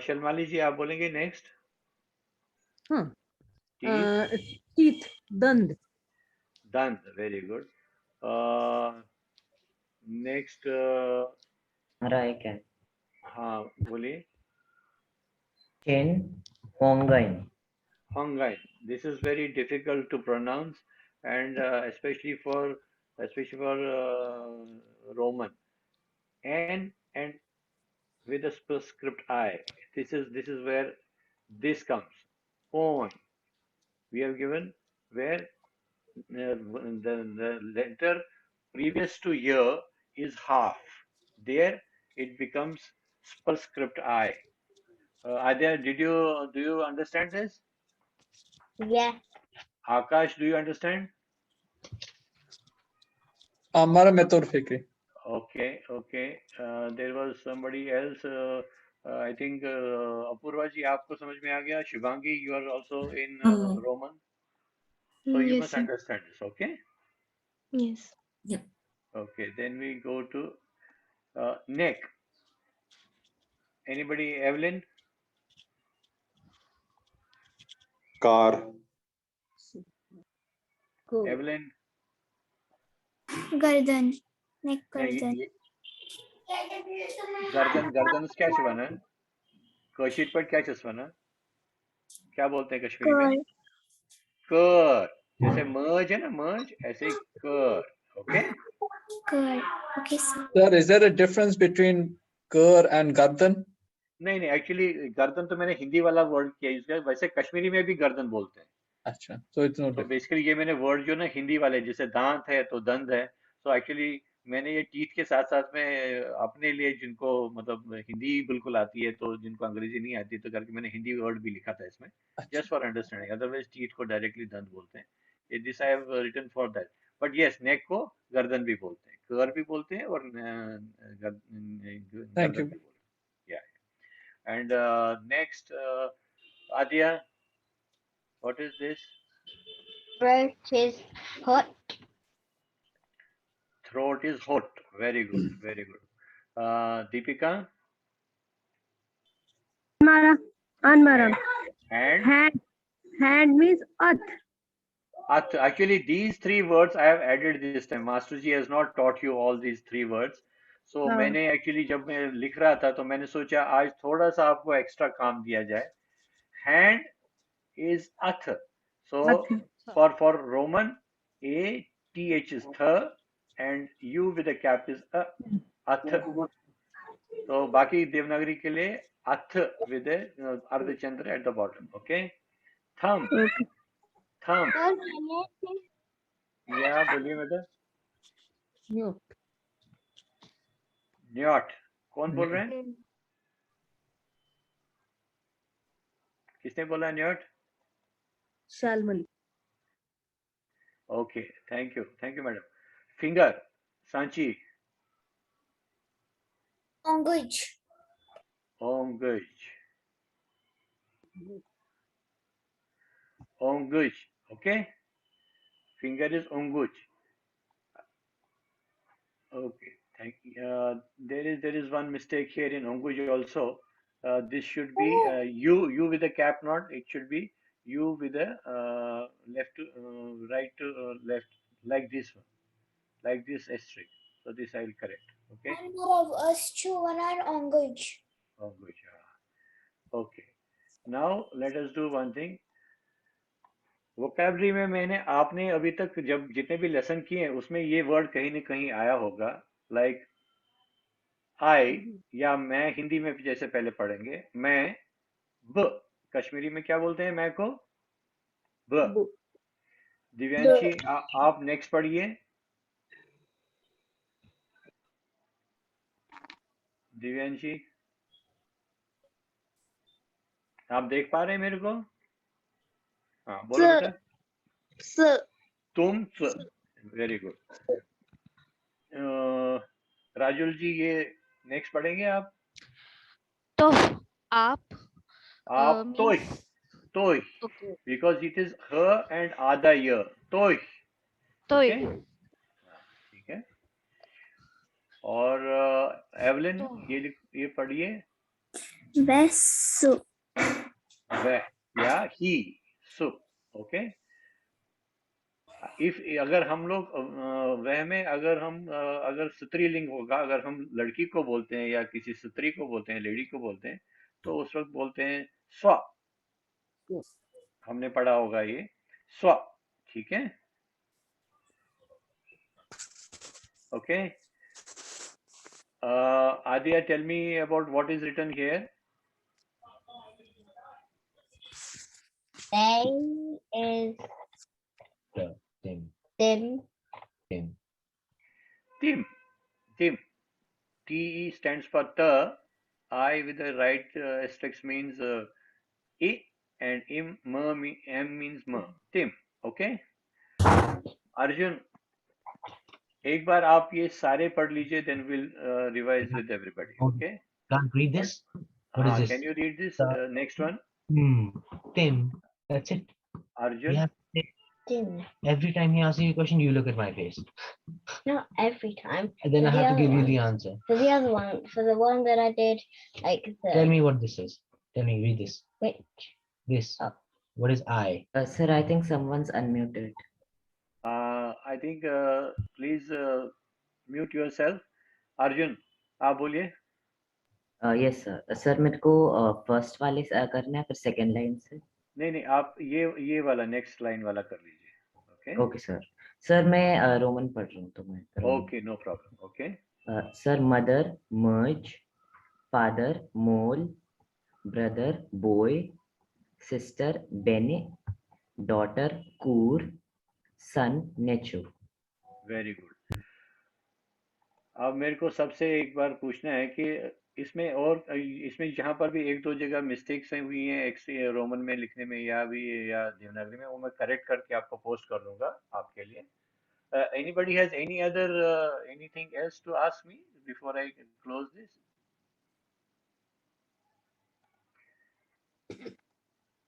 शर्माली जी आप बोलेंगे next. हाँ Teeth. teeth, दंद. Dant. Very good. Next. हमारा एक है हाँ बोलिए. chin, hongine. Hongine. This is very difficult to pronounce, and especially for Roman. And with a superscript I. This is where this comes. Oin. We have given where the letter previous to year is half. There it becomes superscript I. Adya, do you understand this? Yeah. Akash, do you understand? हमारा method Sikri. Okay. There was somebody else. I think Apurva ji, आपको समझ में आ गया. Shivangi, you are also in Roman, so you Yes, must sir. understand this. Okay. Yes. Okay. Then we go to neck. Anybody? Evelyn. car, Go. Evelyn. गर्दन. नेक नहीं, गर्दन. गर्दन क्या छुपाना है? कशीट पर क्या छुपाना? क्या बोलते हैं कश्मीरी में? कर. जैसे मर्ज है ना, मर्ज ऐसे कर. ओके. कर. Okay, sir. Sir, is there a difference between कर and गर्दन? नहीं एक्चुअली गर्दन तो मैंने हिंदी वाला वर्ड किया यूज किया. वैसे कश्मीरी में भी गर्दन बोलते हैं. अच्छा, so it's not तो बेसिकली ये मैंने वर्ड जो ना हिंदी वाले, जैसे दांत है तो दंद है. तो एक्चुअली मैंने ये टीथ के साथ साथ में अपने लिए, जिनको मतलब हिंदी बिल्कुल आती है तो जिनको अंग्रेजी नहीं आती तो करके मैंने हिंदी वर्ड भी लिखा था इसमें, just for understanding. Otherwise teeth को डायरेक्टली दंत बोलते हैं. This I have written for that. But yes, neck को गर्दन भी बोलते हैं, कर भी बोलते हैं और गर्दन भी बोलते हैं. And next, Adya, what is this? Throat is hot. Throat is hot. Very good, very good. Deepika? Anmaram. And? Hand means earth. Actually, these 3 words I have added this time. Masterji has not taught you all these 3 words. So मैंने actually जब मैं लिख रहा था तो मैंने सोचा आज थोड़ा सा आपको एक्स्ट्रा काम दिया जाए. Hand is ath. So for Roman, A, TH is th, and U with a cap is ath. So बाकी देवनागरी के लिए ath with a ardhachandra at the bottom. Okay. Thumb. Thumb. या बोलिए बेटा. न्योट. कौन बोल रहे हैं? किसने बोला न्योट? Shalmali. Okay, thank you madam. Finger. Sanchi. Onguj. Onguj. Okay. Finger is onguj. Okay, thank you. There is one mistake here in onguj also. This should be U with a cap, not. It should be U with a left to right to left, like this one, like this asterisk. So this I will correct. Okay. Onguj. Okay. Now let us do one thing. Vocabulary में मैंने आपने अभी तक जब जितने भी lesson किए हैं उसमें ये वर्ड कहीं ना कहीं आया होगा, लाइक आई, या मैं हिंदी में भी जैसे पहले पढ़ेंगे मैं, ब, कश्मीरी में क्या बोलते हैं मैं को, ब। वो दिव्यांशी आप नेक्स्ट पढ़िए। दिव्यांशी आप देख पा रहे हैं मेरे को? हाँ बोलो बेटा। Sir. तुम, वेरी गुड। राजुल जी ये नेक्स्ट पढ़ेंगे आप? तो आप आप तोय, means toy, okay. Because it is ह एंड आधा य, तोय। तो ओके ठीक है। और एवलिन ये पढ़िए। वैसु वह या ही, सु। ओके, इफ अगर हम लोग वह में अगर हम अगर स्त्रीलिंग होगा, अगर हम लड़की को बोलते हैं या किसी स्त्री को बोलते हैं, लेडी को बोलते हैं, तो उस वक्त बोलते हैं स्व। हमने पढ़ा होगा ये स्व, ठीक है। Okay, Aadiya tell me about what is written here. they is Tim. them Tim. Tim, Tim. TE stands for the. I with the right asterisks means I, and M means ma. Tim. Okay. Arjun, एक बार आप ये सारे पढ़ लीजिए, then we'll revise with everybody. Okay. Can't read this? What is this? Can you read this next one? Tim. That's it. Arjun. Yeah. Tim. Every time he asks you a question, you look at my face. Not every time. And then For I the have to other give you one. the answer. For the other one, for the one that I did, like the Tell me what this is. Tell me, read this. which. This. Oh. What is I? Sir, I think someone's unmuted. I think please mute yourself. Arjun, आप बोलिए। Yes, sir. Sir, मेरे को first वाले करना है फिर second line से। नहीं आप ये वाला नेक्स्ट लाइन वाला कर लीजिए। Okay okay sir. सर मैं रोमन पढ़ रहा हूँ तो मैं okay no problem. Okay sir mother मर्ज, फादर मोल, ब्रदर बॉय, सिस्टर बेने, डॉटर कूर, सन नेचू। Very good. अब मेरे को सबसे एक बार पूछना है कि इसमें जहाँ पर भी एक दो जगह मिस्टेक्स हुई हैं रोमन में लिखने में या देवनागरी में, वो मैं करेक्ट करके आपको पोस्ट कर दूंगा आपके लिए। Anybody has any other anything else to ask me before I close this?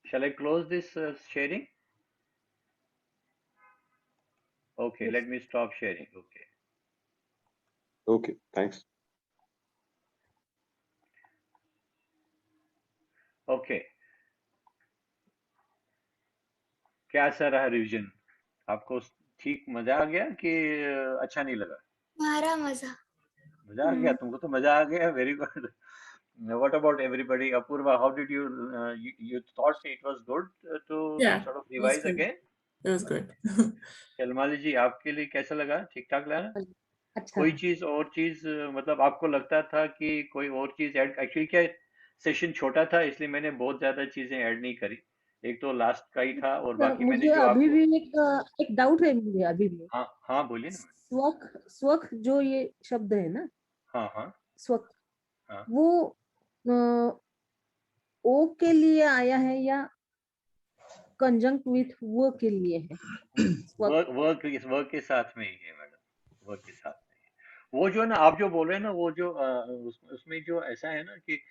Shall I close this sharing? Okay, let me stop sharing. Okay, thanks. Okay. कैसा रहा रिवीजन? आपको ठीक मजा आ गया कि अच्छा नहीं लगा? मारा मजा। मजा आ गया तुमको? तो मजा आ गया, very good. What about everybody? Apurva, how did you thought it was good to Yeah, sort of it was revise good. again? It was good. शलमाली जी आपके लिए कैसा लगा? ठीक ठाक लगा? अच्छा कोई था। चीज और चीज मतलब आपको लगता था कि कोई और चीज ऐड? एक्चुअली क्या सेशन छोटा था इसलिए मैंने बहुत ज्यादा चीजें ऐड नहीं करी, एक तो लास्ट का ही था और बाकी मैंने मुझे जो अभी आपको। भी एक डाउट है मुझे अभी भी। हाँ हाँ बोलिए ना। स्वक स्वक जो ये शब्द है ना, हाँ स्वक, हाँ। वो ओ के लिए आया है या कंजंक्ट विथ वो के लिए है? वर्क के साथ में ही है मैडम, वर्क के साथ में ही। वो जो ना आप जो बोल रहे हैं ना, वो जो उसमें जो ऐसा है ना कि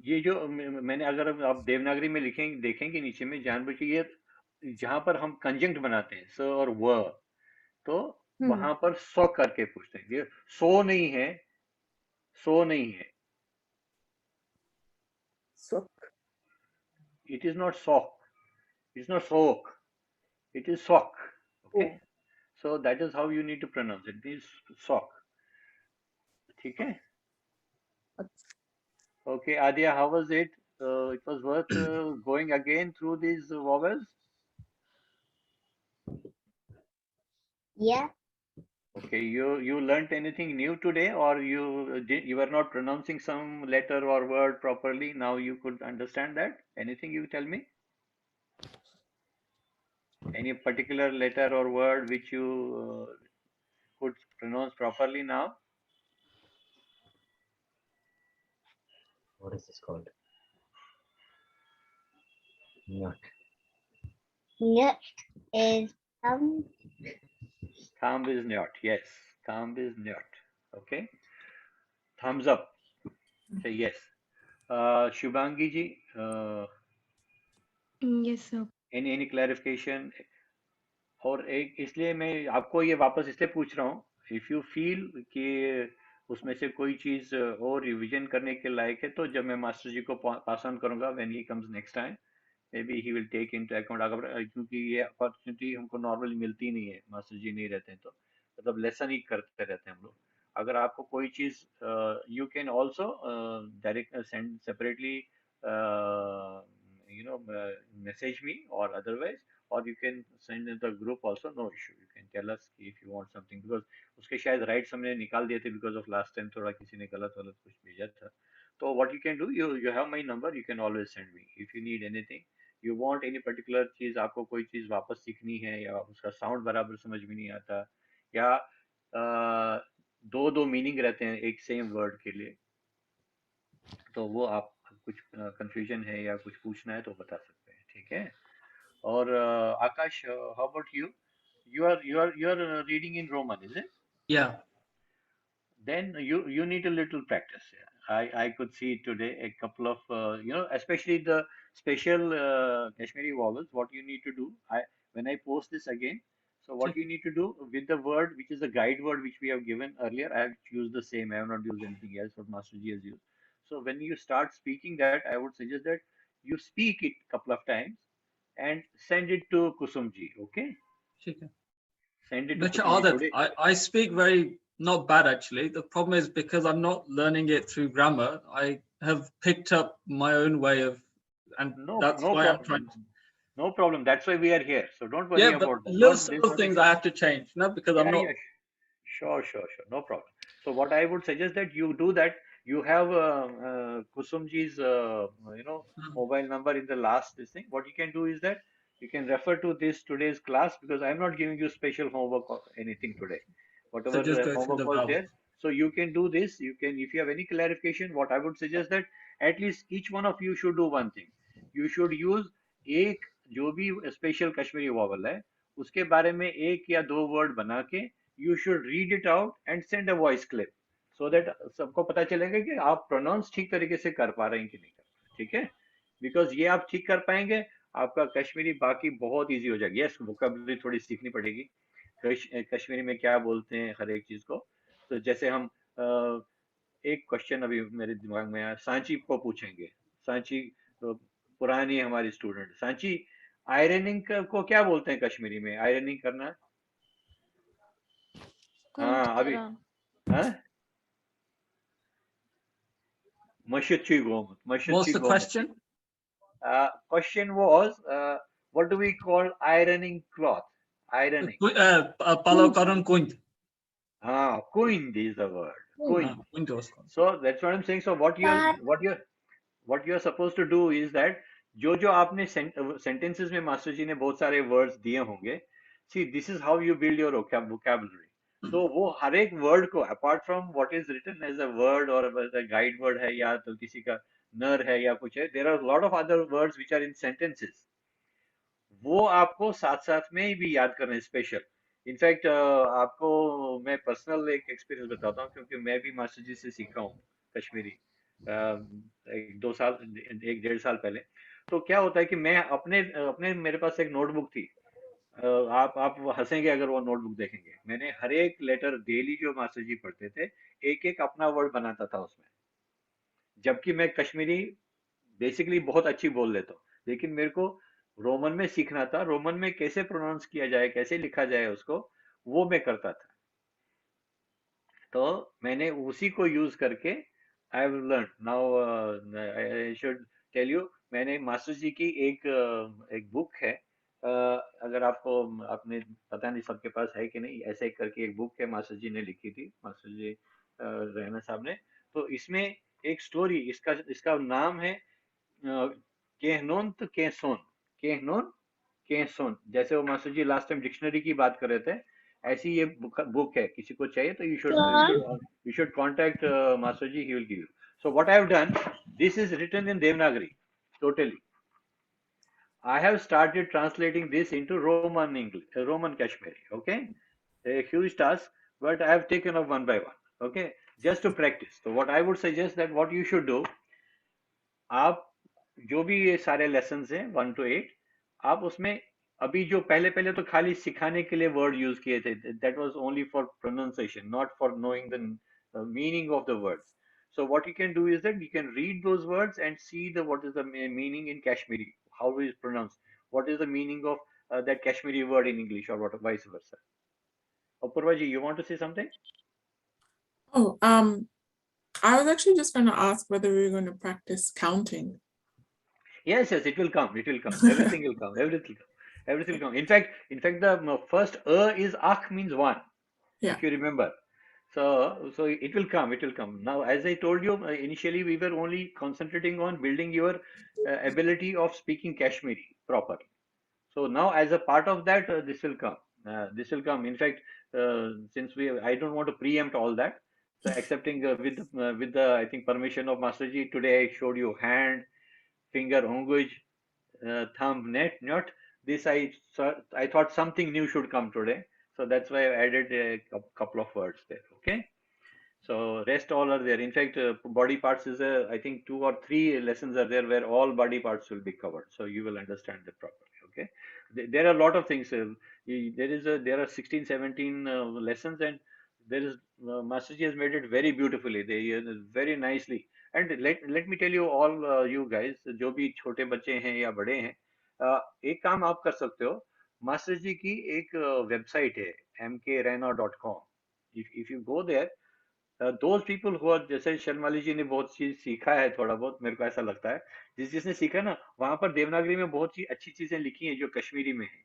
ये जो मैंने, अगर आप देवनागरी में लिखेंगे देखेंगे नीचे में जानबूझ के ये जहां पर हम कंजंक्ट बनाते हैं स और व, तो वहां पर सो करके पूछते हैं। ये सो नहीं है, सो नहीं है। स्वक। इट इज नॉट सॉक, इट इज नॉट सोक, इट इज सॉक। Okay, so that is how you need to pronounce it, this sock. ठीक है? Okay, Adia, how was it? it was worth going again through these vowels. Yeah. Okay, you learnt anything new today, or you were not pronouncing some letter or word properly? Now you could understand that. Anything you tell me? Any particular letter or word which you could pronounce properly now? What is this called? Not. Nyat is Thumb is not. Yes, thumb is not. Okay. Thumbs up. Say yes. Shubhangi ji, Yes, sir. any clarification? और एक इसलिए मैं आपको ये वापस इसलिए पूछ रहा हूँ, इफ यू फील कि उसमें से कोई चीज और रिवीजन करने के लायक है, तो जब मैं मास्टर जी को पास ऑन करूंगा when he comes next time, maybe he will take into account. अगर क्योंकि ये अपॉर्चुनिटी हमको नॉर्मली मिलती नहीं है, मास्टर जी नहीं रहते हैं तो मतलब लेसन ही करते रहते हैं हम लोग। अगर आपको कोई चीज, you can also direct send separately, message me or otherwise, or you can send in the group also, no issue. You can tell us if you want something, because उसके शायद राइट्स हमने निकाल दिए थे because of last time थोड़ा किसी ने गलत कुछ भेजा था। तो what you can do, you have my number, you can always send me if you need anything, you want any particular चीज, आपको कोई चीज वापस सीखनी है, या उसका साउंड बराबर समझ में नहीं आता, या दो मीनिंग रहते हैं एक सेम वर्ड के लिए, तो वो आप कुछ कंफ्यूजन है या कुछ पूछना है तो बता सकते हैं, ठीक है। और Akash, how about you? You are reading in Roman, is it? Yeah. Then you need a little practice. I could see today a couple of especially the special Kashmiri vowels. What you need to do, when I post this again, so what you need to do with the word which is the guide word which we have given earlier, I have used the same. I have not used anything else what Master Ji has used. So when you start speaking that, I would suggest that you speak it couple of times and send it to Kusum Ji. Okay, Okay. send it to Mr. Kusum Ji. Adat, I speak very not bad actually. The problem is because I'm not learning it through grammar, I have picked up my own way of, and that's No why I'm problem. trying to. No problem. That's why we are here. So don't worry Yeah, but about that. little Don't, there's subtle nothing. things I have to change, no, because I'm not. Yeah. Sure. No problem. So what I would suggest that you do that. You have Kusumji's mobile number in the last this thing. What you can do is that you can refer to today's class, because I'm not giving you special homework or anything today. Whatever So just go through homework the was vowel. there. So you can do this. You can, if you have any clarification, what I would suggest that at least each one of you should do one thing. You should use एक जो भी special Kashmiri vowel है उसके बारे में एक या दो वर्ड बना के you should read it out and send a voice clip, so that सबको पता चलेगा कि आप प्रोनाउंस ठीक तरीके से कर पा रहे हैं कि नहीं कर पा रहे, ठीक है। बिकॉज ये आप ठीक कर पाएंगे, आपका कश्मीरी बाकी बहुत इजी हो जाएगी। यस, वोकैबुलरी थोड़ी सीखनी पड़ेगी, कश्मीरी में क्या बोलते हैं हर एक चीज को। तो जैसे हम एक क्वेश्चन अभी मेरे दिमाग में आया, सांची को पूछेंगे। सांची पुरानी हमारी स्टूडेंट, सांची आयरनिंग को क्या बोलते हैं कश्मीरी में? आयरनिंग करना, हाँ अभी, हाँ मशुची Gomat, What's मशुची the Gomat. question? Question was, what do we call ironing cloth? Ironing. Palo Karun Kuint. Kuind is the word. Kuind. Kuint was called. So that's what I'm saying. So what you're supposed to do is that जो आपने sentences में master जी ने बहुत सारे words दिए होंगे, see this is how you build your vocabulary. तो वो हर एक word को, apart from what is written as a word or as a guide word है, या तो किसी का नर है या कुछ है, there are a lot of other words which are in sentences. वो आपको साथ साथ में भी याद करना है स्पेशल। इनफैक्ट आपको मैं पर्सनल एक एक्सपीरियंस बताता हूँ, क्योंकि मैं भी मास्टर जी से सीखा हूँ कश्मीरी एक 2 साल, 1-1.5 साल पहले। तो क्या होता है कि मैं अपने मेरे पास एक नोटबुक थी, आप हंसेंगे अगर वो नोटबुक देखेंगे। मैंने हर एक लेटर डेली जो मास्टर जी पढ़ते थे, एक एक अपना वर्ड बनाता था उसमें। जबकि मैं कश्मीरी बेसिकली बहुत अच्छी बोल लेता हूँ, लेकिन मेरे को रोमन में सीखना था, रोमन में कैसे प्रोनाउंस किया जाए, कैसे लिखा जाए उसको, वो मैं करता था। तो मैंने उसी को यूज करके I have learn now, I should tell you, मैंने मास्टर जी की एक बुक है, अगर आपको, आपने पता नहीं सबके पास है कि नहीं, ऐसे करके एक बुक है मास्टर जी ने लिखी थी, मास्टर जी रहना साहब ने। तो इसमें एक स्टोरी, इसका इसका नाम है केहनोन केसोन, केहनोन केसोन। जैसे वो मास्टर जी लास्ट टाइम डिक्शनरी की बात कर रहे थे, ऐसी ये बुक है, किसी को चाहिए तो you should contact master ji, he will give you. So what I have done, this is written in Devanagari totally. I have started translating this into Roman English, Roman Kashmiri. Okay, a huge task, but I have taken up one by one. Okay, just to practice. So what I would suggest, that what you should do, आप जो भी ये सारे lessons हैं 1 to 8, आप उसमें अभी जो पहले पहले तो खाली सिखाने के लिए वर्ड यूज किए थे, that was only for pronunciation, not for knowing the meaning of the words. So what you can do is that you can read those words and see the what is the meaning in Kashmiri, how it is pronounced, what is the meaning of that Kashmiri word in English, or what vice versa. Apurva ji, you want to say something? Oh, I was actually just going to ask whether we were going to practice counting. Yes, yes, it will come. It will come. Everything will come. Everything will come. Everything will come. In fact, the first is akh means one. Yeah. If you remember. So it will come. It will come. Now, as I told you, initially we were only concentrating on building your ability of speaking Kashmiri properly. So now, as a part of that, this will come. This will come. In fact, since I don't want to preempt all that. So, accepting with the I think permission of Master Ji, today I showed you hand, finger, language, thumb, not this. I thought something new should come today, so that's why I added a couple of words there. Okay, so rest all are there. In fact, body parts is I think 2 or 3 lessons are there where all body parts will be covered, so you will understand it properly. Okay, there are a lot of things. There are 16, 17 lessons, and there is Masterji has made it very beautifully. They very nicely. And let me tell you all, you guys, जो भी छोटे बच्चे हैं या बड़े हैं, एक काम आप कर सकते हो. मास्टर जी की एक वेबसाइट है mkraina.com. if you go there, those people who are, जैसे शर्माली जी ने बहुत चीज सीखा है, थोड़ा बहुत मेरे को ऐसा लगता है, जिसने सीखा ना, वहां पर देवनागरी में बहुत सी अच्छी चीजें लिखी हैं जो कश्मीरी में है,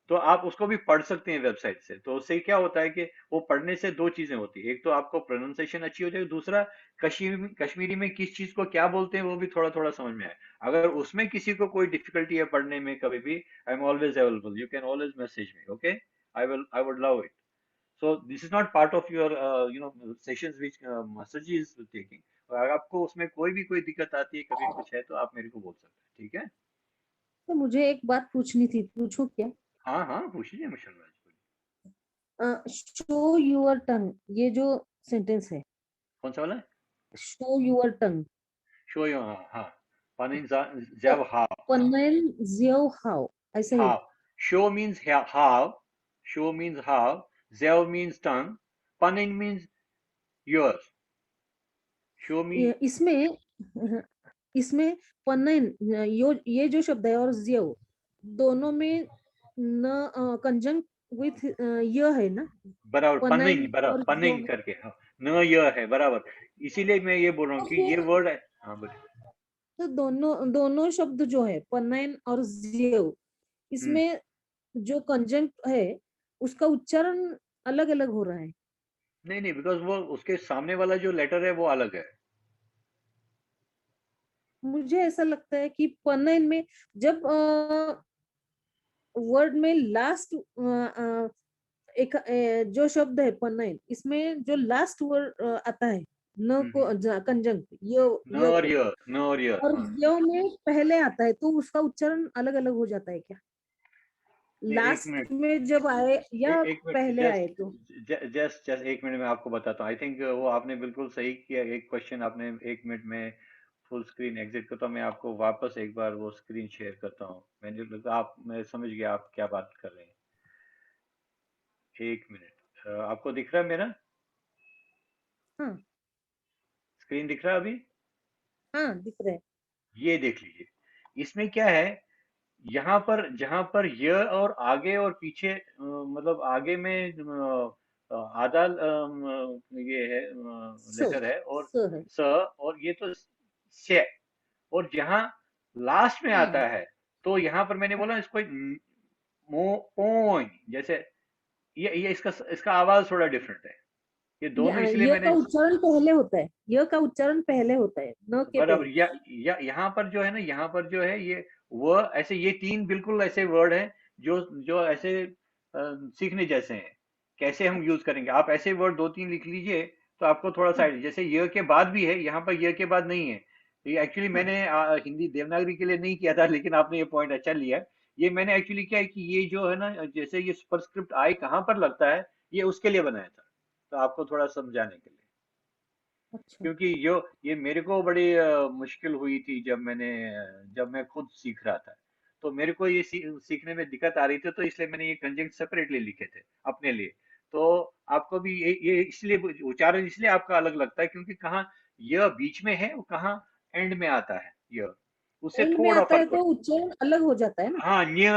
तो आप उसको भी पढ़ सकते हैं वेबसाइट से. तो उससे क्या होता है कि वो पढ़ने से 2 चीजें होती है, एक तो आपको प्रोनाउंसिएशन अच्छी हो जाएगी, दूसरा कश्मीरी में किस चीज को क्या बोलते हैं वो भी थोड़ा थोड़ा समझ में आए. अगर उसमें किसी को कोई डिफिकल्टी है पढ़ने में, कभी भी I am always available, you can always message me. Okay, I would love it. So this is not part of your sessions which Master Ji is taking. अगर आपको उसमें कोई भी कोई दिक्कत आती है, कभी कुछ है, तो आप मेरे को बोल सकते हैं. ठीक है? तो मुझे एक बात पूछनी थी, पूछूं क्या? हाँ हाँ, पूछिए Musharraf ji. Show your tongue, ये जो सेंटेंस है, कौन सा वाला? Show your tongue. Show you, हाँ. पनिन जब हाउ. पनन ज़ेव हाउ, ऐसे ही. How. Show means how. Show means how. Zev means tongue. Panin means yours. Show me. इसमें पनन, ये जो शब्द है, और ज़ेव, दोनों में न कंजंक्ट विथ य है ना, बराबर, पनिंग, और बराबर, पनिंग करके, हाँ, न य है, बराबर. इसीलिए मैं ये बोल रहा हूँ कि ये वर्ड है. हाँ, बोलिए. तो दोनों शब्द जो है पनन और ज़ेव, इसमें जो कंजंक्ट है उसका उच्चारण अलग अलग हो रहा है. नहीं, बिकॉज वो उसके सामने वाला जो लेटर है वो अलग है. मुझे ऐसा लगता है कि पनन में जब वर्ड में लास्ट एक जो शब्द है पनन, इसमें जो लास्ट वर्ड आता है न को कंजंक्ट और यो में पहले आता है, तो उसका उच्चारण अलग अलग हो जाता है क्या? लास्ट में जब आए या पहले आए? तो जस्ट 1 मिनट में आपको बताता हूँ. आई थिंक वो आपने बिल्कुल सही किया. एक क्वेश्चन आपने 1 मिनट में फुल स्क्रीन एग्जिट करता हूँ, मैं आपको वापस एक बार वो स्क्रीन शेयर करता हूँ. मैं समझ गया आप क्या बात कर रहे हैं. 1 मिनट. आपको दिख रहा है मेरा? हाँ, स्क्रीन दिख रहा है अभी? हाँ, दिख रहा है. ये देख लीजिए. इसमें क्या है, यहाँ पर जहां पर य और आगे और पीछे, मतलब आगे में आधा ये है लेटर है, और स, और ये तो स. और जहां लास्ट में आता है तो यहाँ पर मैंने बोला इसको पोइन, जैसे ये इसका आवाज थोड़ा डिफरेंट है, ये दोनों इसलिए य मैंने का उच्चारण पहले होता है, य का उच्चारण पहले होता है, न के बराबर। पहले। या यहाँ पर जो है ना, यहाँ पर जो है ये वो ऐसे, ये तीन बिल्कुल ऐसे वर्ड हैं जो जो ऐसे सीखने जैसे हैं, कैसे हम यूज करेंगे। आप ऐसे वर्ड दो तीन लिख लीजिए तो आपको थोड़ा सा जैसे य के बाद भी है, यहाँ पर य के बाद नहीं है। ये एक्चुअली मैंने हिंदी देवनागरी के लिए नहीं किया था, लेकिन आपने ये पॉइंट अच्छा लिया है। ये मैंने एक्चुअली क्या है कि ये जो है ना, जैसे ये सुपरस्क्रिप्ट आई कहाँ पर लगता है, ये उसके लिए बनाया था, तो आपको थोड़ा समझाने के लिए। अच्छा। क्योंकि ये मेरे को बड़ी मुश्किल हुई थी जब मैं खुद सीख रहा था, तो मेरे को ये सीखने में दिक्कत आ रही थी, तो इसलिए मैंने ये कंजंक्ट सेपरेटली लिखे थे अपने लिए। तो आपको भी ये इसलिए उच्चारण इसलिए आपका अलग लगता है, क्योंकि कहाँ यह बीच में है और कहाँ एंड में आता है, यह उससे एंड में थोड़ा आता है फर्क तो पड़ता उच्चारण अलग हो जाता है ना। है। हाँ, ये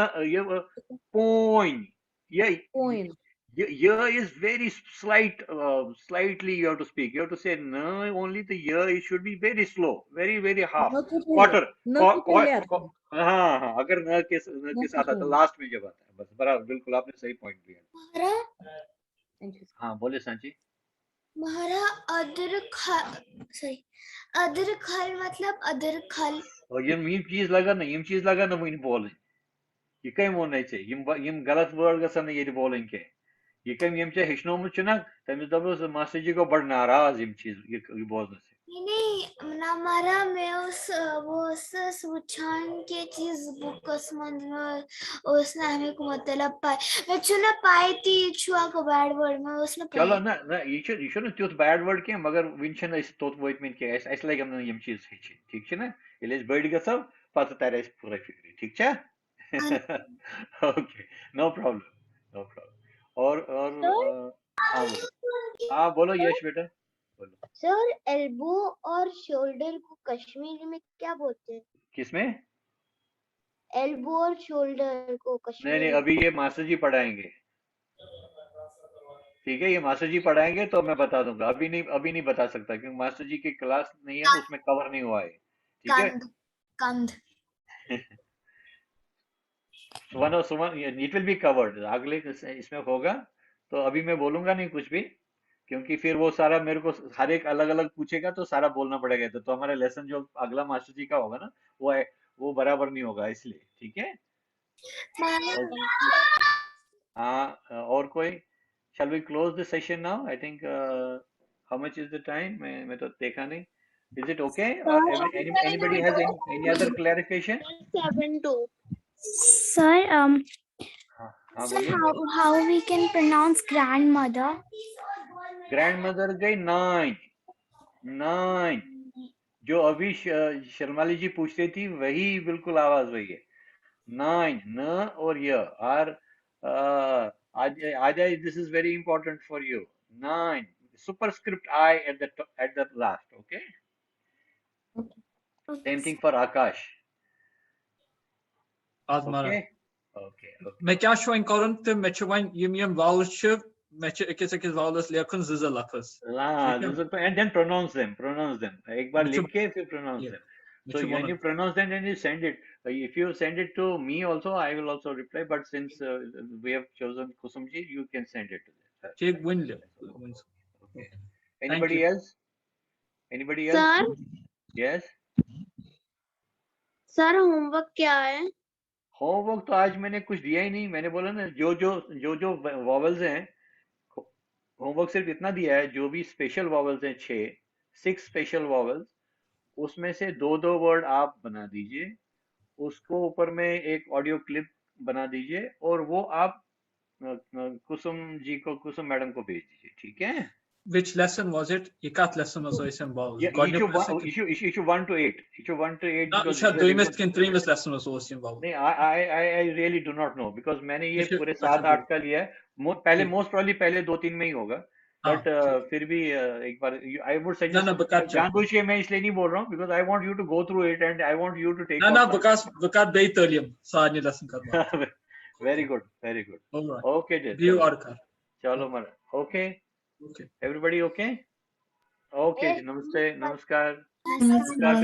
पॉइंट, ये पोइन। is very slightly you have to speak. You have to say no only. The it should be very slow, very half न के पहले, quarter. न के पहले आता है। हाँ हाँ, अगर न के न के साथ आता पहले। लास्ट में जब आता है, बस बराबर, बिल्कुल आपने सही पॉइंट दिया। महारा हाँ बोले सांची। महारा अदर खल मतलब अदर खल। और यम चीज लगा ना वो इन बोल ये कहीं वो नहीं चाहिए यम गलत वर्ड गसन ये बोलें के ये कहीं यम चाहे हिश्नोमुत चुना तमिस दबोस मास्टर जी को बड़ नाराज यम चीज ये बोलने से। नहीं ना मारा मैं उस उच्चारण के चीज बुक उसने हमें को मतलब पाए मैं चुना पाई थी छुआ को बैड वर्ड में उसने चलो ना ये शुड त्युत बैड वर्ड के मगर विंशन इस तोत वोट में के ऐसे लाइक हम यम चीज है ठीक है ना ये बड़ी गसव पता तारे इस पूरा फिक्री ठीक है। ओके, नो प्रॉब्लम और हाँ बोलो यश बेटा बोलो। सर एल्बो और शोल्डर को कश्मीरी में क्या बोलते हैं? किसमें? एल्बो और शोल्डर को नहीं कश्मीरी अभी ये मास्टर जी पढ़ाएंगे, ठीक है, ये मास्टर जी पढ़ाएंगे तो मैं बता दूंगा, अभी नहीं बता सकता क्योंकि मास्टर जी की क्लास नहीं है, उसमें कवर नहीं हुआ है, ठीक है। कंध सुमन इट विल बी कवर्ड, अगले इसमें होगा, तो अभी मैं बोलूंगा नहीं कुछ भी, क्योंकि फिर वो सारा मेरे को हर एक अलग अलग पूछेगा तो सारा बोलना पड़ेगा, तो हमारा लेसन जो अगला मास्टर जी का होगा ना वो बराबर नहीं होगा, इसलिए ठीक है। हाँ और कोई, shall we close the session now? I think how much is the time? मैं तो देखा नहीं. Is it okay? Anybody has any other clarification? 7-2 Sir, हाँ sir, बोलिए। how we can pronounce grandmother? Grandmother गई 9 जो अभी शर्माली जी पूछ रही थी वही बिल्कुल आवाज वही है 9 न और य are Ajay, this is very important for you. 9 superscript I at the last, okay? Same thing for Akash. Azmara. Okay. मैं क्या शोइन करूं तो मैं चुवाइन यम vowels च मैं च एक vowels लेखन जिज़ लफज And then pronounce them. एक बार लिख के फिर pronounce them. So when you pronounce them, then you send it. If you send it to me also, I will also reply. But since we have chosen Kusumji, you can send it to them. ठीक win ले. Okay. Anybody else? Sir? Yes. Sir homework क्या है? Homework तो आज मैंने कुछ दिया ही नहीं, मैंने बोला ना जो वॉवल्स हैं, होमवर्क सिर्फ इतना दिया है, जो भी स्पेशल वॉवल्स हैं 6 स्पेशल वॉवल्स, उसमें से 2 वर्ड आप बना दीजिए, उसको ऊपर में एक ऑडियो क्लिप बना दीजिए और वो आप कुसुम मैडम को भेज दीजिए, ठीक है। Which lesson was it? Ikat lesson was also involved. Issue 1 to 8. Issue 1 to 8. No, issue 2 and 3 lesson was also involved. नहीं, I really do not know because मैंने ये पूरे 7-8 का लिया है, पहले most probably पहले 2-3 में ही होगा, but फिर भी एक बार I would suggest, जानबूझ के मैं इसलिए नहीं बोल रहा हूँ because I want you to go through it and I want you to take. No, because beit earlier सारे lesson करवा. Very good. All right. Okay, dear. View और कर. चलो मर. Okay. Okay. Everybody okay? Okay. Namaste. Namaskar. Namaskar.